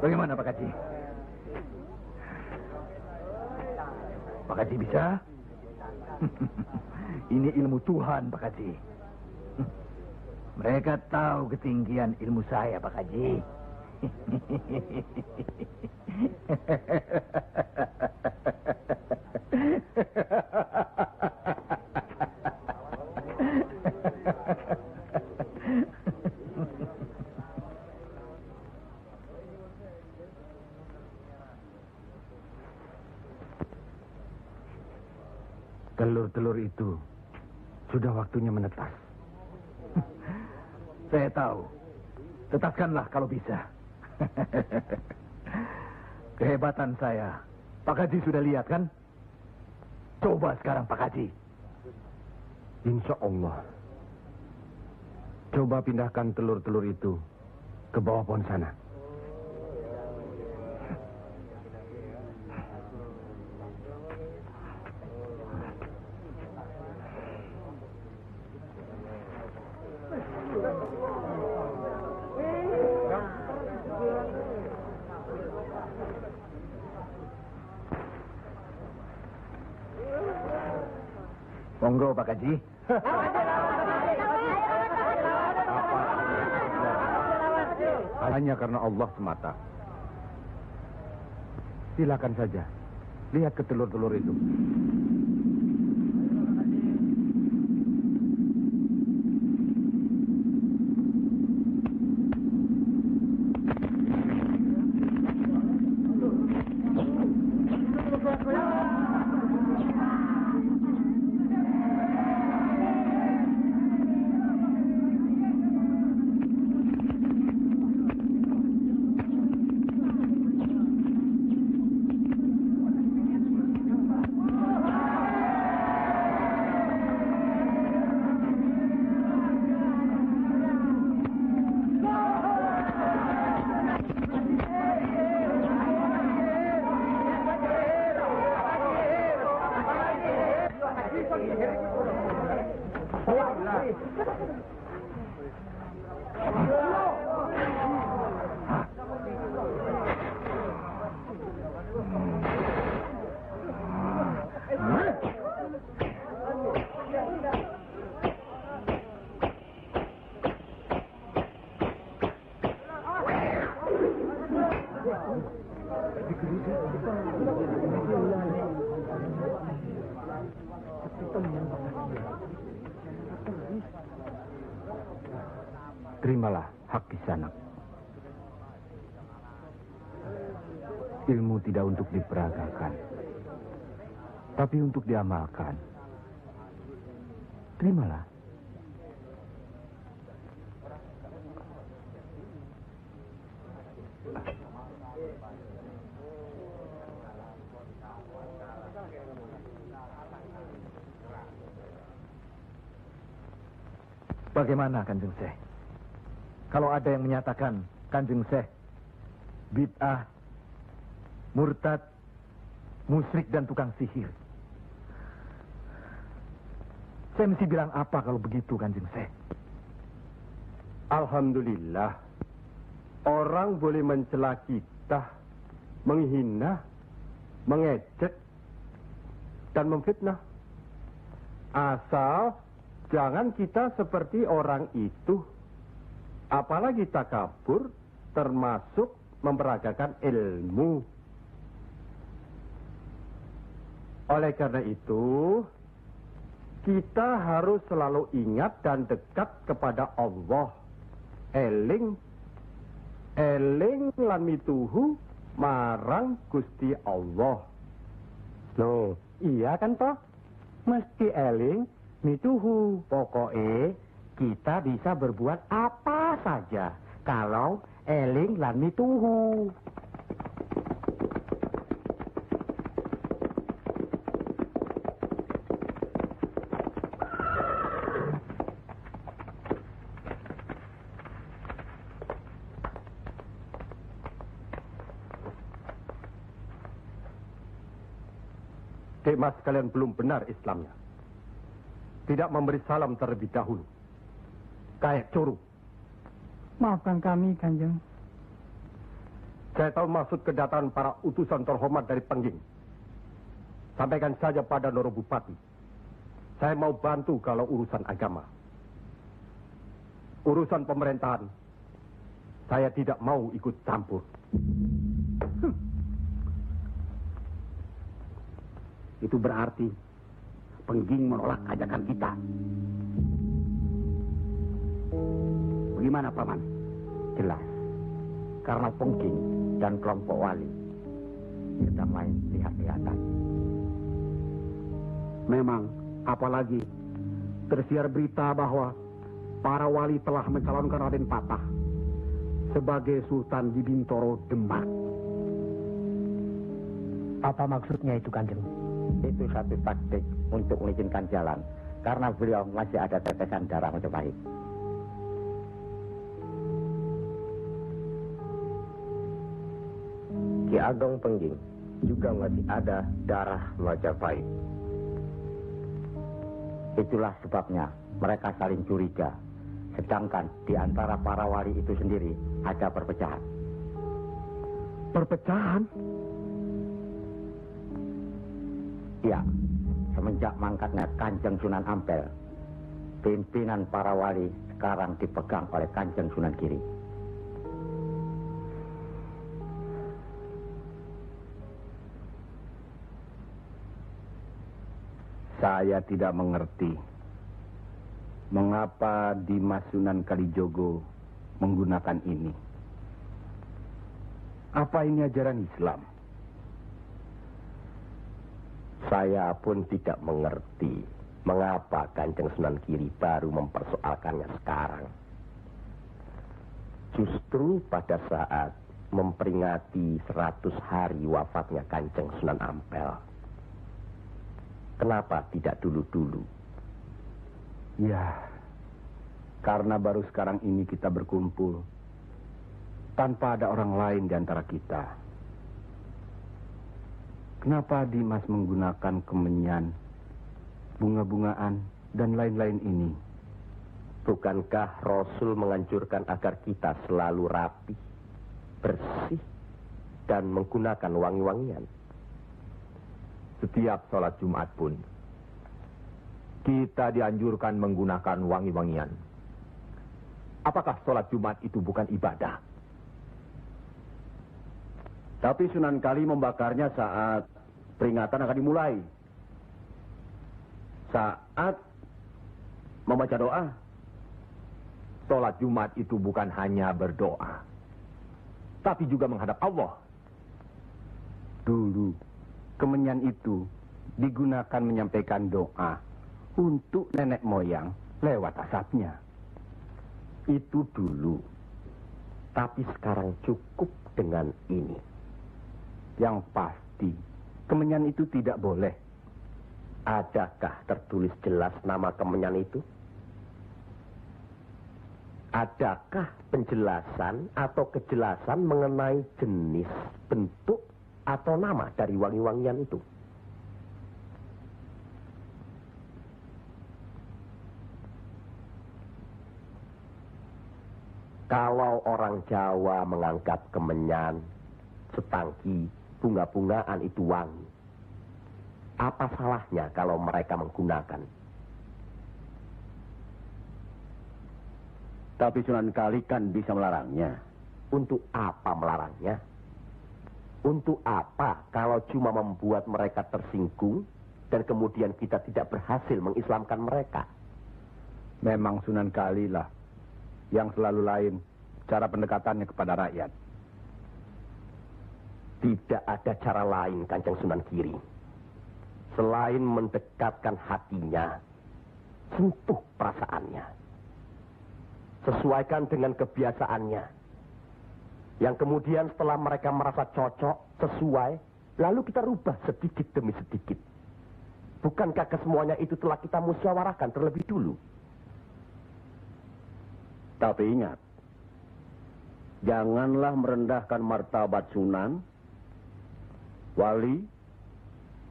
Bagaimana Pak Haji? Pak Haji bisa? Ini ilmu Tuhan, Pak Haji. Mereka tahu ketinggian ilmu saya, Pak Haji. Telur-telur itu sudah waktunya menetas. Saya tahu. Tetaskanlah kalau bisa. Kehebatan saya. Pak Haji sudah lihat kan? Coba sekarang Pak Haji. Insya Allah. Coba pindahkan telur-telur itu ke bawah pohon sana. Monggo Pak Haji. Hanya karena Allah semata. Silakan saja. Lihat ke telur-telur itu. Terimalah hak Kisanak. Ilmu tidak untuk diperagakan, tapi untuk diamalkan. Terimalah. Bagaimana, Kanjeng Syekh? Kalau ada yang menyatakan Kanjeng Syekh bid'ah, murtad, musyrik dan tukang sihir, saya mesti bilang apa kalau begitu, Kanjeng Syekh? Alhamdulillah, orang boleh mencela kita, menghina, mengejek, dan memfitnah. Asal jangan kita seperti orang itu. Apalagi takabur, termasuk memperagakan ilmu. Oleh karena itu, kita harus selalu ingat dan dekat kepada Allah. Eling lan mituhu marang Gusti Allah. Loh, iya kan toh? Mesti eling mituhu. Pokoknya kita bisa berbuat apa saja kalau eling lan mituhu. Dek Mas, kalian belum benar Islamnya. Tidak memberi salam terlebih dahulu. Kayak curu. Maafkan kami, Kanjeng. Saya tahu maksud kedatangan para utusan terhormat dari Pengging. Sampaikan saja pada Noro Bupati. Saya mau bantu kalau urusan agama. Urusan pemerintahan, saya tidak mau ikut campur. Itu berarti Pengging menolak ajakan kita. Bagaimana, Paman? Jelas, karena Pengging dan kelompok wali sedang main lihat-lihatan. Memang, apalagi tersiar berita bahwa para wali telah mencalonkan Raden Patah sebagai Sultan di Bintoro, Demak. Apa maksudnya itu, Kanjeng? Itu satu taktik untuk mengizinkan jalan, karena beliau masih ada tetesan darah Majapahit. Ki Ageng Pengging juga masih ada darah Majapahit. Itulah sebabnya mereka saling curiga, sedangkan di antara para wali itu sendiri ada perpecahan. Perpecahan? Ya, semenjak mangkatnya Kanjeng Sunan Ampel, pimpinan para wali sekarang dipegang oleh Kanjeng Sunan Giri. Saya tidak mengerti mengapa Dimas Sunan Kalijogo menggunakan ini. Apa ini ajaran Islam? Saya pun tidak mengerti mengapa Kanjeng Sunan Giri baru mempersoalkannya sekarang. Justru pada saat memperingati 100 hari wafatnya Kanjeng Sunan Ampel. Kenapa tidak dulu-dulu? Ya, karena baru sekarang ini kita berkumpul tanpa ada orang lain di antara kita. Kenapa Dimas menggunakan kemenyan, bunga-bungaan, dan lain-lain ini? Bukankah Rasul menganjurkan agar kita selalu rapi, bersih, dan menggunakan wangi-wangian? Setiap sholat Jumat pun, kita dianjurkan menggunakan wangi-wangian. Apakah sholat Jumat itu bukan ibadah? Tapi Sunan Kali membakarnya saat peringatan akan dimulai. Saat membaca doa. Sholat Jumat itu bukan hanya berdoa, tapi juga menghadap Allah. Dulu, kemenyan itu digunakan menyampaikan doa untuk nenek moyang lewat asapnya. Itu dulu. Tapi sekarang cukup dengan ini. Yang pasti, kemenyan itu tidak boleh. Adakah tertulis jelas nama kemenyan itu? Adakah penjelasan atau kejelasan mengenai jenis, bentuk, atau nama dari wangi-wangian itu? Kalau orang Jawa menganggap kemenyan, setangki, bunga-bungaan itu wangi, apa salahnya kalau mereka menggunakan? Tapi Sunan Kali kan bisa melarangnya. Untuk apa melarangnya? Untuk apa kalau cuma membuat mereka tersinggung dan kemudian kita tidak berhasil mengislamkan mereka? Memang Sunan Kali lah yang selalu lain cara pendekatannya kepada rakyat. Tidak ada cara lain, Kanjeng Sunan Giri. Selain mendekatkan hatinya, sentuh perasaannya. Sesuaikan dengan kebiasaannya. Yang kemudian setelah mereka merasa cocok, sesuai, lalu kita rubah sedikit demi sedikit. Bukankah kesemuanya itu telah kita musyawarahkan terlebih dulu? Tapi ingat, janganlah merendahkan martabat Sunan, wali,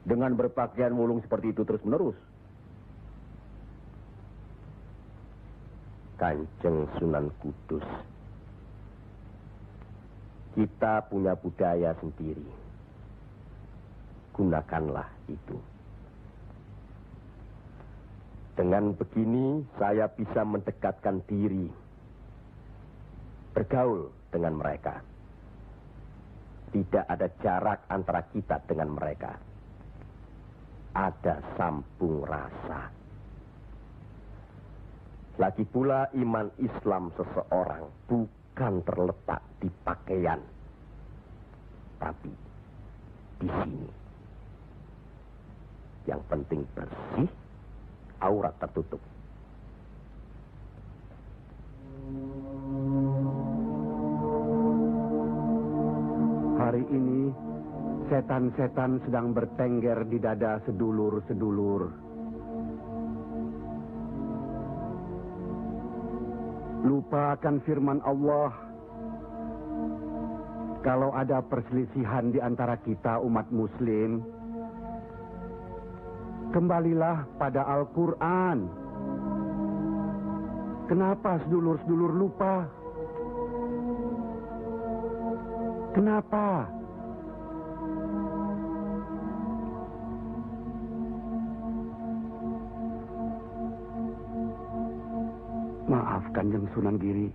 dengan berpakaian mulung seperti itu terus-menerus. Kanjeng Sunan Kudus, kita punya budaya sendiri. Gunakanlah itu. Dengan begini, saya bisa mendekatkan diri, bergaul dengan mereka. Tidak ada jarak antara kita dengan mereka. Ada sambung rasa. Lagi pula iman Islam seseorang bukan terletak di pakaian, tapi di sini. Yang penting bersih, aurat tertutup. Hari ini, setan-setan sedang bertengger di dada sedulur-sedulur. Lupa akan firman Allah. Kalau ada perselisihan di antara kita umat muslim, kembalilah pada Al-Quran. Kenapa sedulur-sedulur lupa? Kenapa? Maaf, Kanjeng Sunan Giri.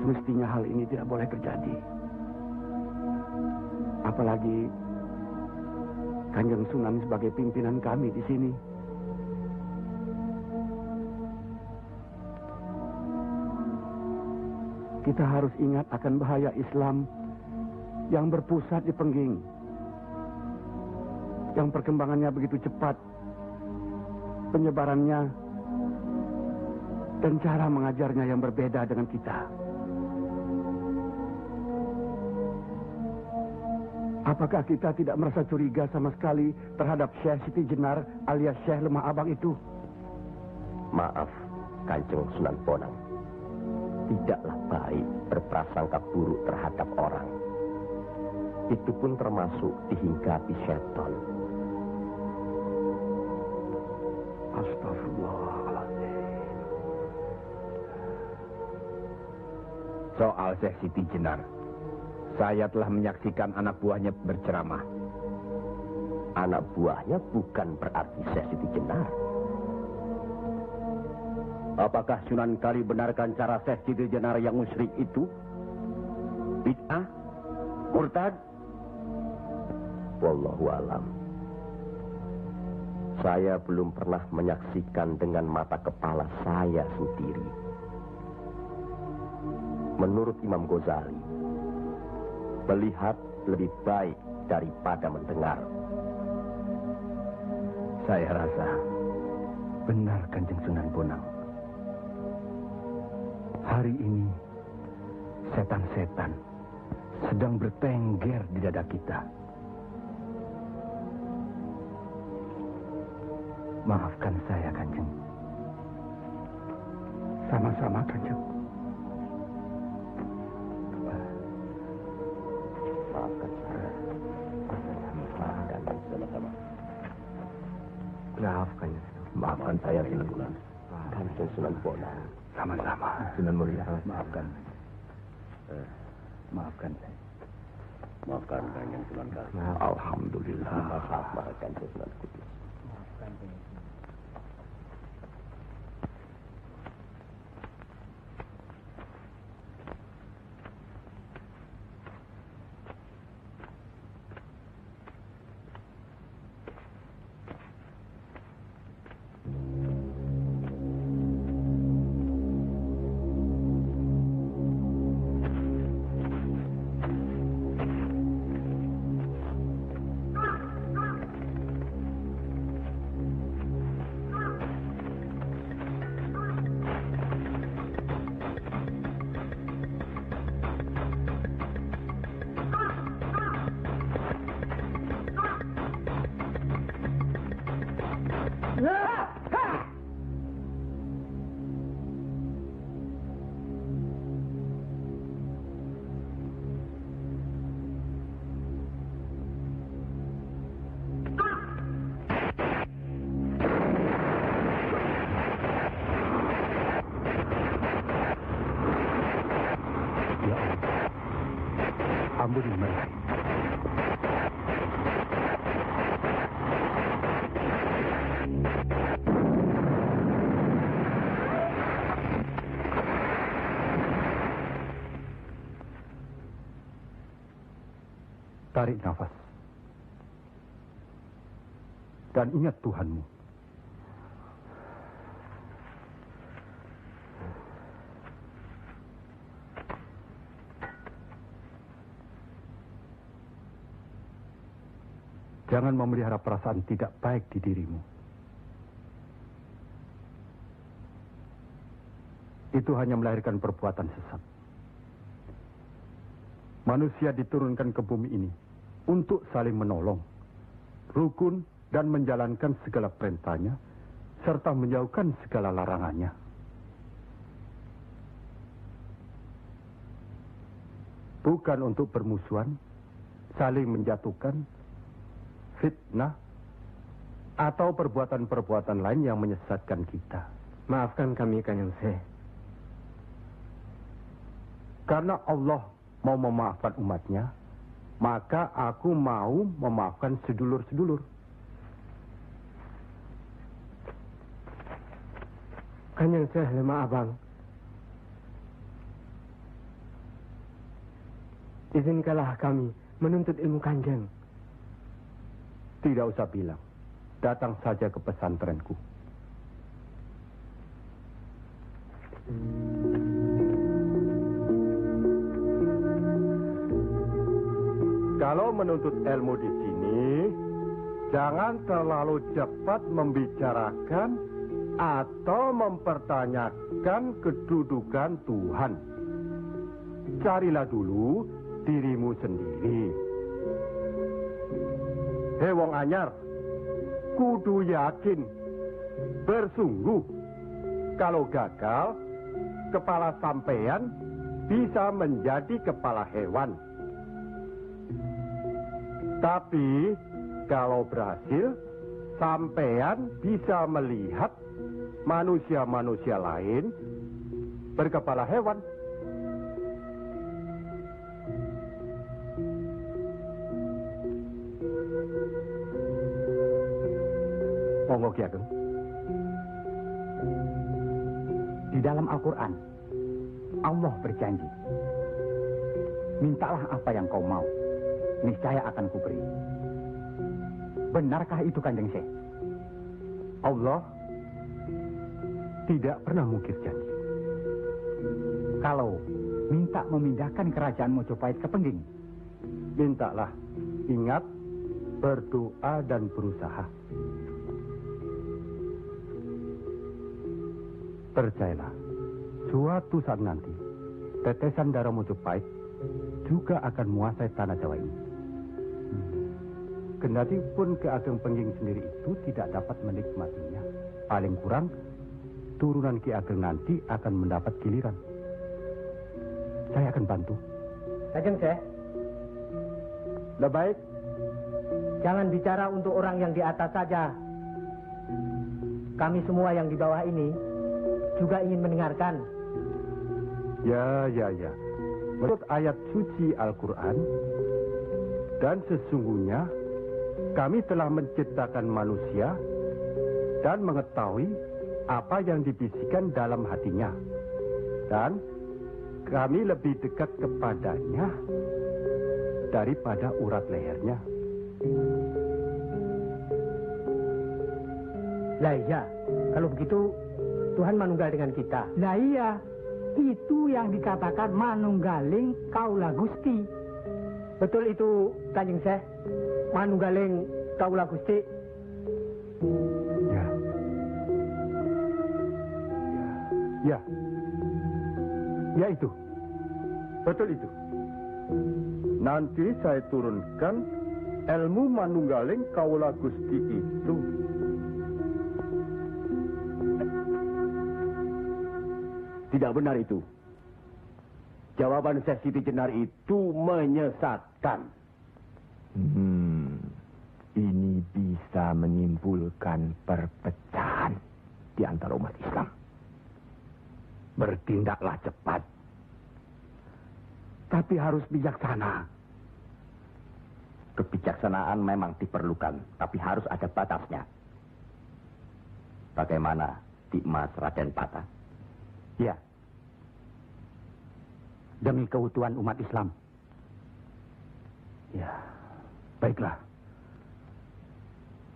Semestinya hal ini tidak boleh terjadi. Apalagi Kanjeng Sunan sebagai pimpinan kami di sini. Kita harus ingat akan bahaya Islam yang berpusat di Pengging. Yang perkembangannya begitu cepat. Penyebarannya dan cara mengajarnya yang berbeda dengan kita. Apakah kita tidak merasa curiga sama sekali terhadap Syekh Siti Jenar alias Syekh Lemah Abang itu? Maaf, Kanjeng Sunan Bonang. Tidaklah baik berprasangka buruk terhadap orang. Itu pun termasuk dihinggapi setan. Astagfirullahaladzim. Soal Syekh Siti Jenar, saya telah menyaksikan anak buahnya berceramah. Anak buahnya bukan berarti Syekh Siti Jenar. Apakah Sunan Kali benarkan cara Syekh Siti Jenar yang musyrik itu? bid'ah, murtad? Wallahu alam. Saya belum pernah menyaksikan dengan mata kepala saya sendiri. Menurut Imam Ghazali, melihat lebih baik daripada mendengar. Saya rasa benar Kanjeng Sunan Bonang. Hari ini setan-setan sedang bertengger di dada kita. Maafkan saya, Kanjeng. Sama-sama, Kanjeng. Maafkan saya. Maafkan sama-sama. Maafkan saya, Sunan. Kanjeng Sunan Bonang. Sama-sama. Sunan Muria. Maafkan. Maafkan saya. Maafkan Kanjeng Sunan Kudus. Alhamdulillah. Maafkan Kanjeng Sunan Kudus. Maafkan Kanjeng. Ampuni mereka. Tarik nafas. Dan ingat Tuhanmu. Jangan memelihara perasaan tidak baik di dirimu. Itu hanya melahirkan perbuatan sesat. Manusia diturunkan ke bumi ini untuk saling menolong, rukun, dan menjalankan segala perintahnya, serta menjauhkan segala larangannya. Bukan untuk bermusuhan, saling menjatuhkan, fitnah, atau perbuatan-perbuatan lain yang menyesatkan kita. Maafkan kami, Kanjeng Syekh. Karena Allah mau memaafkan umatnya, maka aku mau memaafkan sedulur-sedulur. Kanjeng Syekh lemah abang. Izinkanlah kami menuntut ilmu Kanjeng. Tidak usah bilang. Datang saja ke pesantrenku. Kalau menuntut ilmu di sini, jangan terlalu cepat membicarakan atau mempertanyakan kedudukan Tuhan. Carilah dulu dirimu sendiri. Hei wong anyar, kudu yakin, bersungguh. Kalau gagal, kepala sampean bisa menjadi kepala hewan. Tapi kalau berhasil, sampean bisa melihat manusia-manusia lain berkepala hewan. Monggo Ki Ageng. Di dalam Al-Quran, Allah berjanji, mintalah apa yang kau mau. Niscaya akan kuberi. Benarkah itu, Kanjeng Syekh? Allah tidak pernah mungkir janji. Kalau minta memindahkan kerajaan Mojopahit ke Pengging, Mintalah. Ingat, berdoa dan berusaha. Percayalah, suatu saat nanti, tetesan darah Mojopahit juga akan menguasai tanah Jawa ini. Kendati pun Ki Ageng Pengging sendiri itu tidak dapat menikmatinya. Paling kurang, turunan Ki Ageng nanti akan mendapat giliran. Saya akan bantu. Kanjeng Syekh, lebih baik jangan bicara untuk orang yang di atas saja. Kami semua yang di bawah ini juga ingin mendengarkan. Ya. Menurut ayat suci Al-Quran, dan sesungguhnya kami telah menciptakan manusia dan mengetahui apa yang dibisikkan dalam hatinya. Dan kami lebih dekat kepadanya daripada urat lehernya. Lah iya, kalau begitu Tuhan manunggal dengan kita. Lah iya, itu yang dikatakan manunggaling kaula Gusti. Betul itu, Kanjeng Syekh. Manunggaling kaula Gusti. Ya itu. Betul itu. Nanti saya turunkan ilmu manunggaling kaula Gusti itu. Tidak benar itu. Jawaban Syekh Siti Jenar itu menyesatkan. Ini bisa menimbulkan perpecahan di antara umat Islam. Bertindaklah cepat. Tapi harus bijaksana. Kebijaksanaan memang diperlukan, tapi harus ada batasnya. Bagaimana, Dimas Raden Patah? ya, demi keutuhan umat Islam. Ya, baiklah.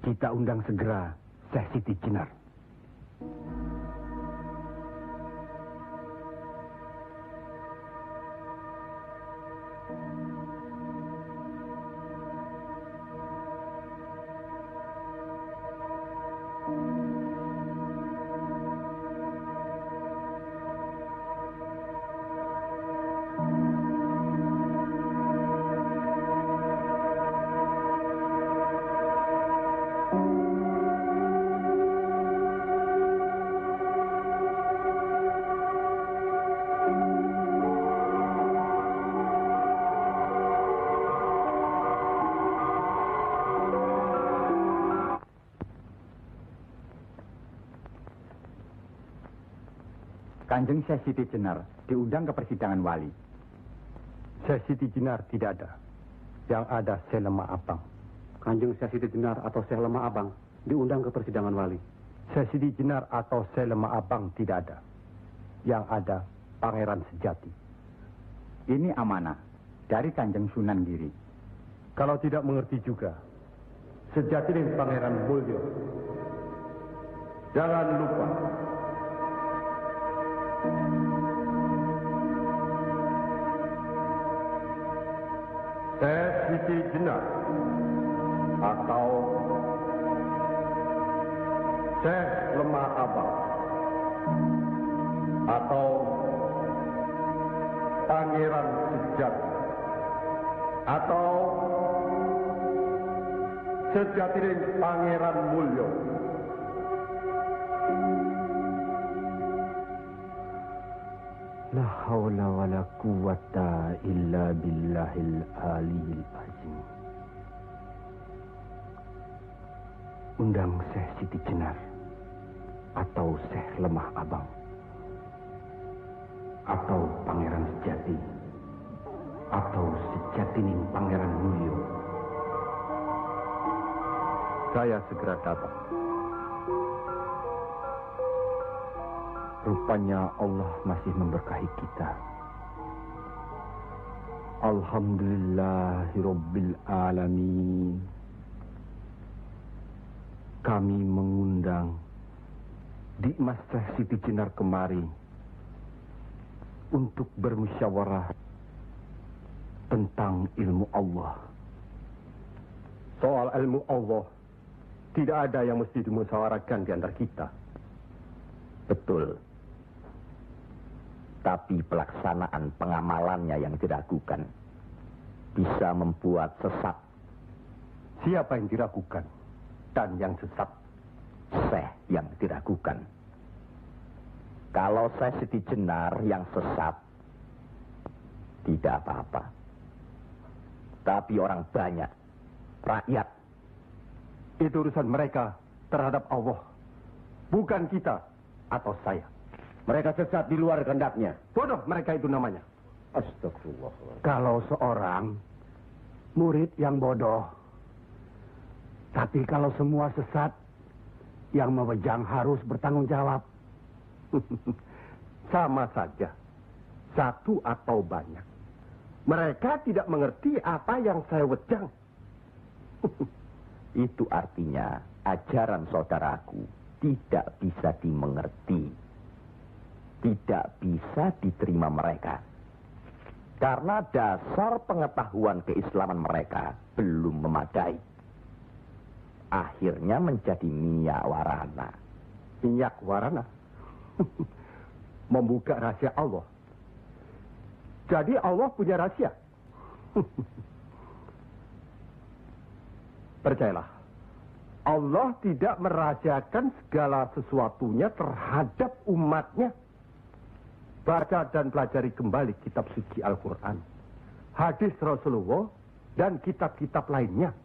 Kita undang segera Syekh Siti Jenar. Kanjeng Syekh Siti Jenar diundang ke persidangan wali. Syekh Siti Jenar tidak ada. Yang ada Syekh Lemah Abang. Kanjeng Syekh Siti Jenar atau Syekh Lemah Abang diundang ke persidangan wali. Syekh Siti Jenar atau Syekh Lemah Abang tidak ada. Yang ada Pangeran Sejati. Ini amanah dari Kanjeng Sunan Giri. Kalau tidak mengerti juga, Sejati dan Pangeran Mulyo. Jangan lupa. Syekh Siti Jenar atau Syekh Lemah Abang atau Pangeran Sejati atau Sejatining Pangeran Mulyo. La haula wa la quwata illa billahil aliyil azim. Undang Syekh Siti Jenar atau Syekh Lemah Abang atau Pangeran Sejati atau Sejatining Pangeran Mulyo. Saya segera datang. Rupanya Allah masih memberkahi kita. Alhamdulillahirabbil alamin. Kami mengundang Dimas Teh Siti Jenar kemari untuk bermusyawarah tentang ilmu Allah. Soal ilmu Allah, tidak ada yang mesti dimusyawarahkan di antara kita. Betul. Tapi pelaksanaan pengamalannya yang diragukan bisa membuat sesat. Siapa yang diragukan dan yang sesat? Syekh yang diragukan. Kalau Syekh Siti Jenar yang sesat, tidak apa-apa. Tapi orang banyak, rakyat, itu urusan mereka terhadap Allah, bukan kita atau saya. mereka sesat di luar kehendaknya. Bodoh mereka itu namanya. Astagfirullah. Kalau seorang murid yang bodoh, tapi kalau semua sesat, yang mewejang harus bertanggung jawab. Sama saja, satu atau banyak. Mereka tidak mengerti apa yang saya wejang. Itu artinya ajaran saudaraku tidak bisa dimengerti. Tidak bisa diterima mereka. Karena dasar pengetahuan keislaman mereka belum memadai. Akhirnya menjadi minyak warana. Minyak warana? Membuka rahasia Allah. Jadi Allah punya rahasia. Percayalah, Allah tidak merahasiakan segala sesuatunya terhadap umatnya. Baca dan pelajari kembali kitab suci Al-Quran, hadis Rasulullah, dan kitab-kitab lainnya.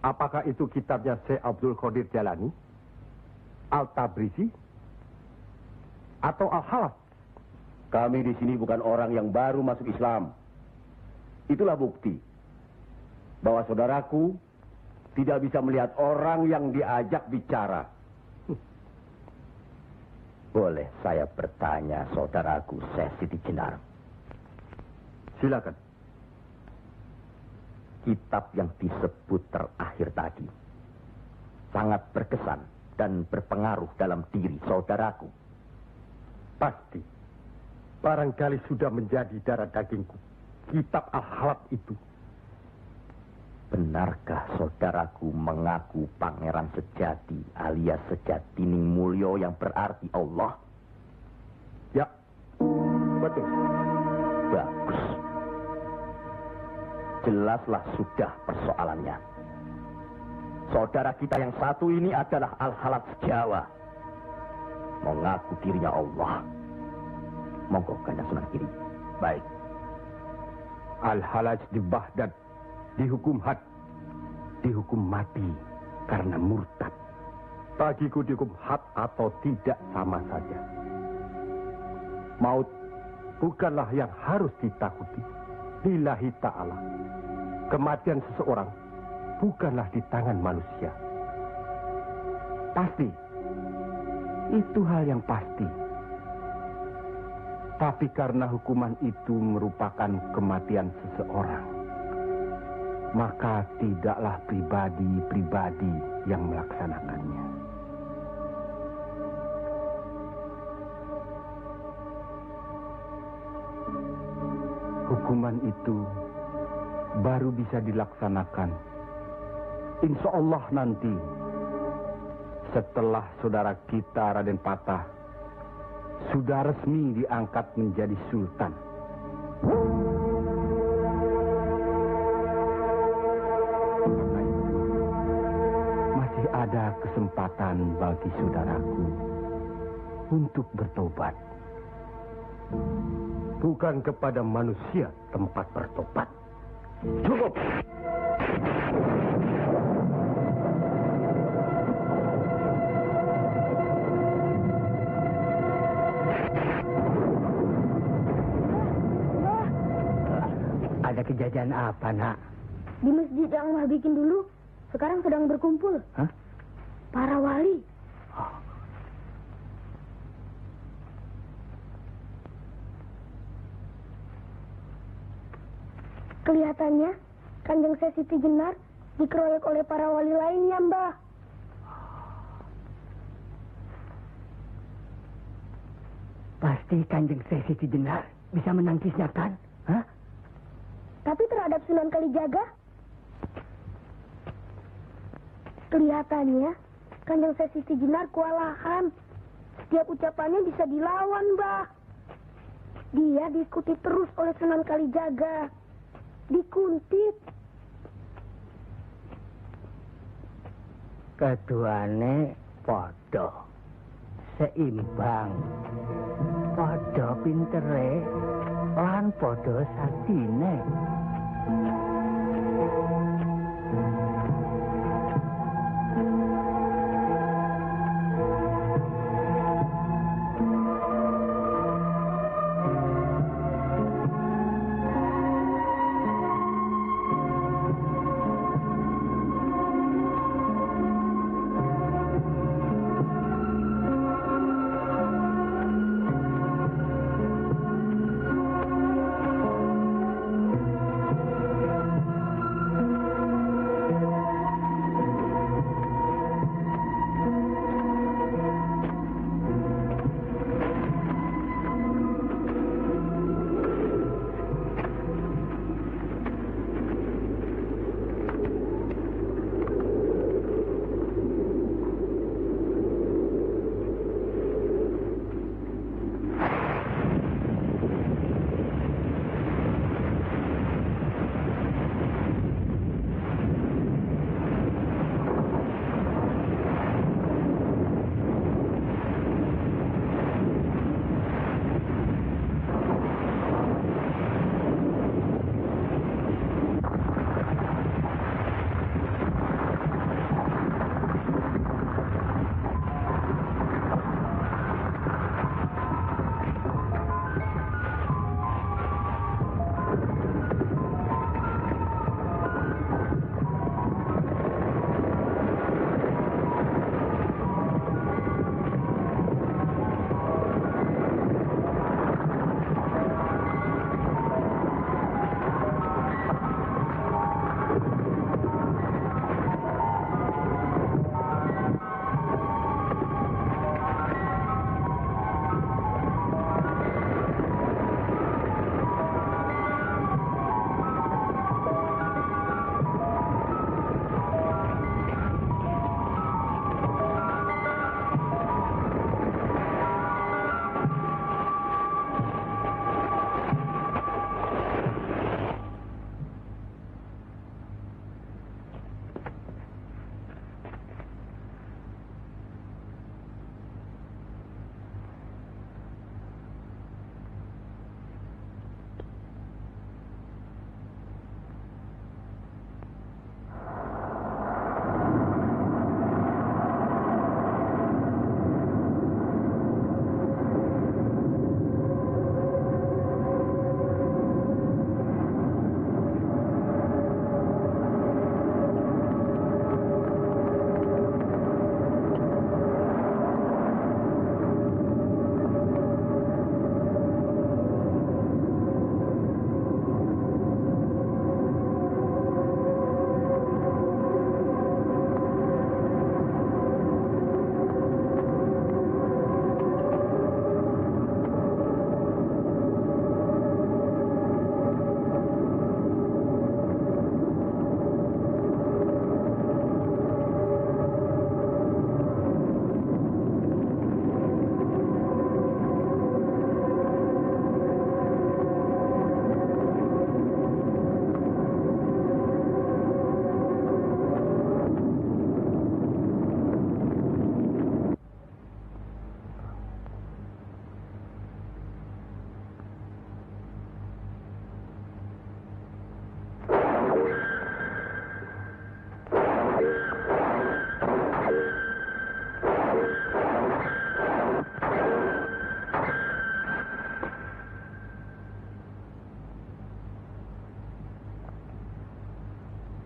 Apakah itu kitabnya Syekh Abdul Qadir Jalani, Al-Tabrizi, atau Al-Halaf? Kami di sini bukan orang yang baru masuk Islam. Itulah bukti bahwa saudaraku tidak bisa melihat orang yang diajak bicara. Boleh saya bertanya saudaraku Syekh Siti Jenar? Silakan. Kitab yang disebut terakhir tadi sangat berkesan dan berpengaruh dalam diri saudaraku. Pasti. Barangkali sudah menjadi darah dagingku. Kitab Al-Halaf itu. Benarkah saudaraku mengaku pangeran sejati alias Sejatining Mulyo yang berarti Allah? Ya, betul. Bagus. Jelaslah sudah persoalannya. Saudara kita yang satu ini adalah Al-Halaf Jawa. Mengaku dirinya Allah. Monggo Kanjeng Sunan Giri. Baik. Al-Halaj di Baghdad dihukum had, dihukum mati karena murtad. Bagiku dihukum had atau tidak sama saja. Maut bukanlah yang harus ditakuti. Lillahi ta'ala. Kematian seseorang bukanlah di tangan manusia. Pasti. Itu hal yang pasti. Tapi karena hukuman itu merupakan kematian seseorang, maka tidaklah pribadi-pribadi yang melaksanakannya. Hukuman itu baru bisa dilaksanakan, insya Allah nanti, setelah saudara kita Raden Patah sudah resmi diangkat menjadi sultan. Karena itu, masih ada kesempatan bagi saudaraku untuk bertobat. Bukan kepada manusia tempat bertobat. Cukup! Ada kejadian apa, Nak? Di masjid yang Mbah bikin dulu, sekarang sedang berkumpul. Hah? Para wali. Kelihatannya Kanjeng Siti Jenar dikeroyok oleh para wali lainnya, Mbah. Pasti Kanjeng Siti Jenar bisa menangkisnya, kan? Hah? Tapi terhadap Sunan Kalijaga, kelihatannya Kanjeng Siti Jenar kewalahan. Setiap ucapannya bisa dilawan, Mbah. Dia diikuti terus oleh Sunan Kalijaga. Dikuntit. Keduane podo seimbang, podo pintere lan podo saktine.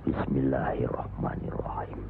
Bismillahirrahmanirrahim.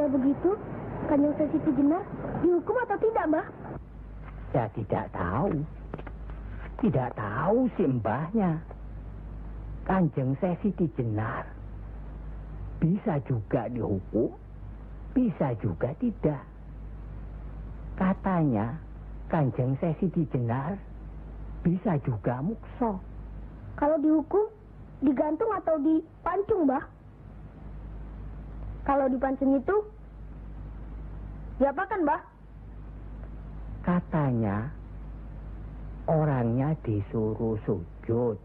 Kalau begitu, Kanjeng Siti Jenar dihukum atau tidak, Mbah? Ya tidak tahu. Tidak tahu si mbahnya. Kanjeng Siti Jenar bisa juga dihukum, bisa juga tidak. Katanya Kanjeng Siti Jenar bisa juga mukso. Kalau dihukum, digantung atau dipancung, Mbah? Kalau dipancung itu, diapakan, Mbah? Katanya orangnya disuruh sujud.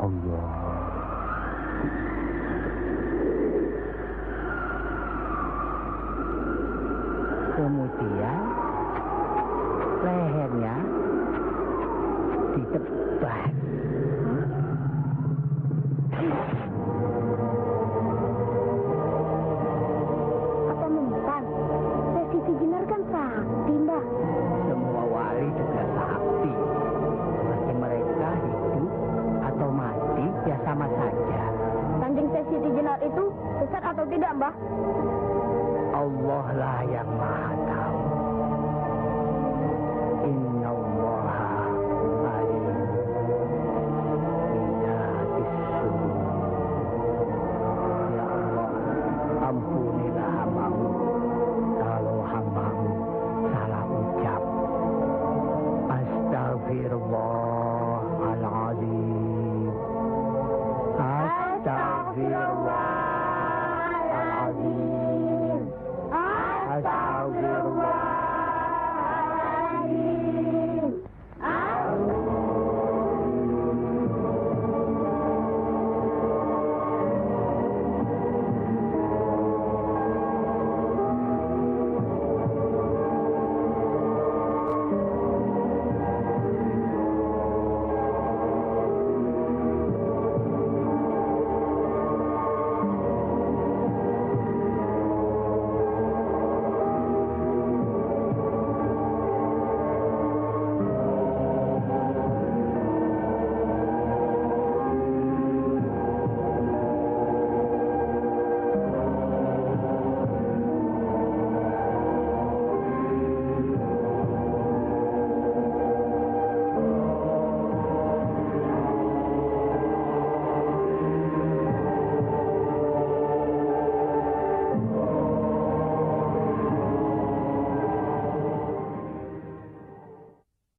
Allah. Kemudian lehernya ditebas. Apa mempan? Siti Jenar kan sakti, Mbah. Semua wali juga sakti. Meski mereka hidup atau mati ya sama saja. Kanjeng Siti Jenar itu sesat atau tidak, Mbah? Allah lah yang maha tahu.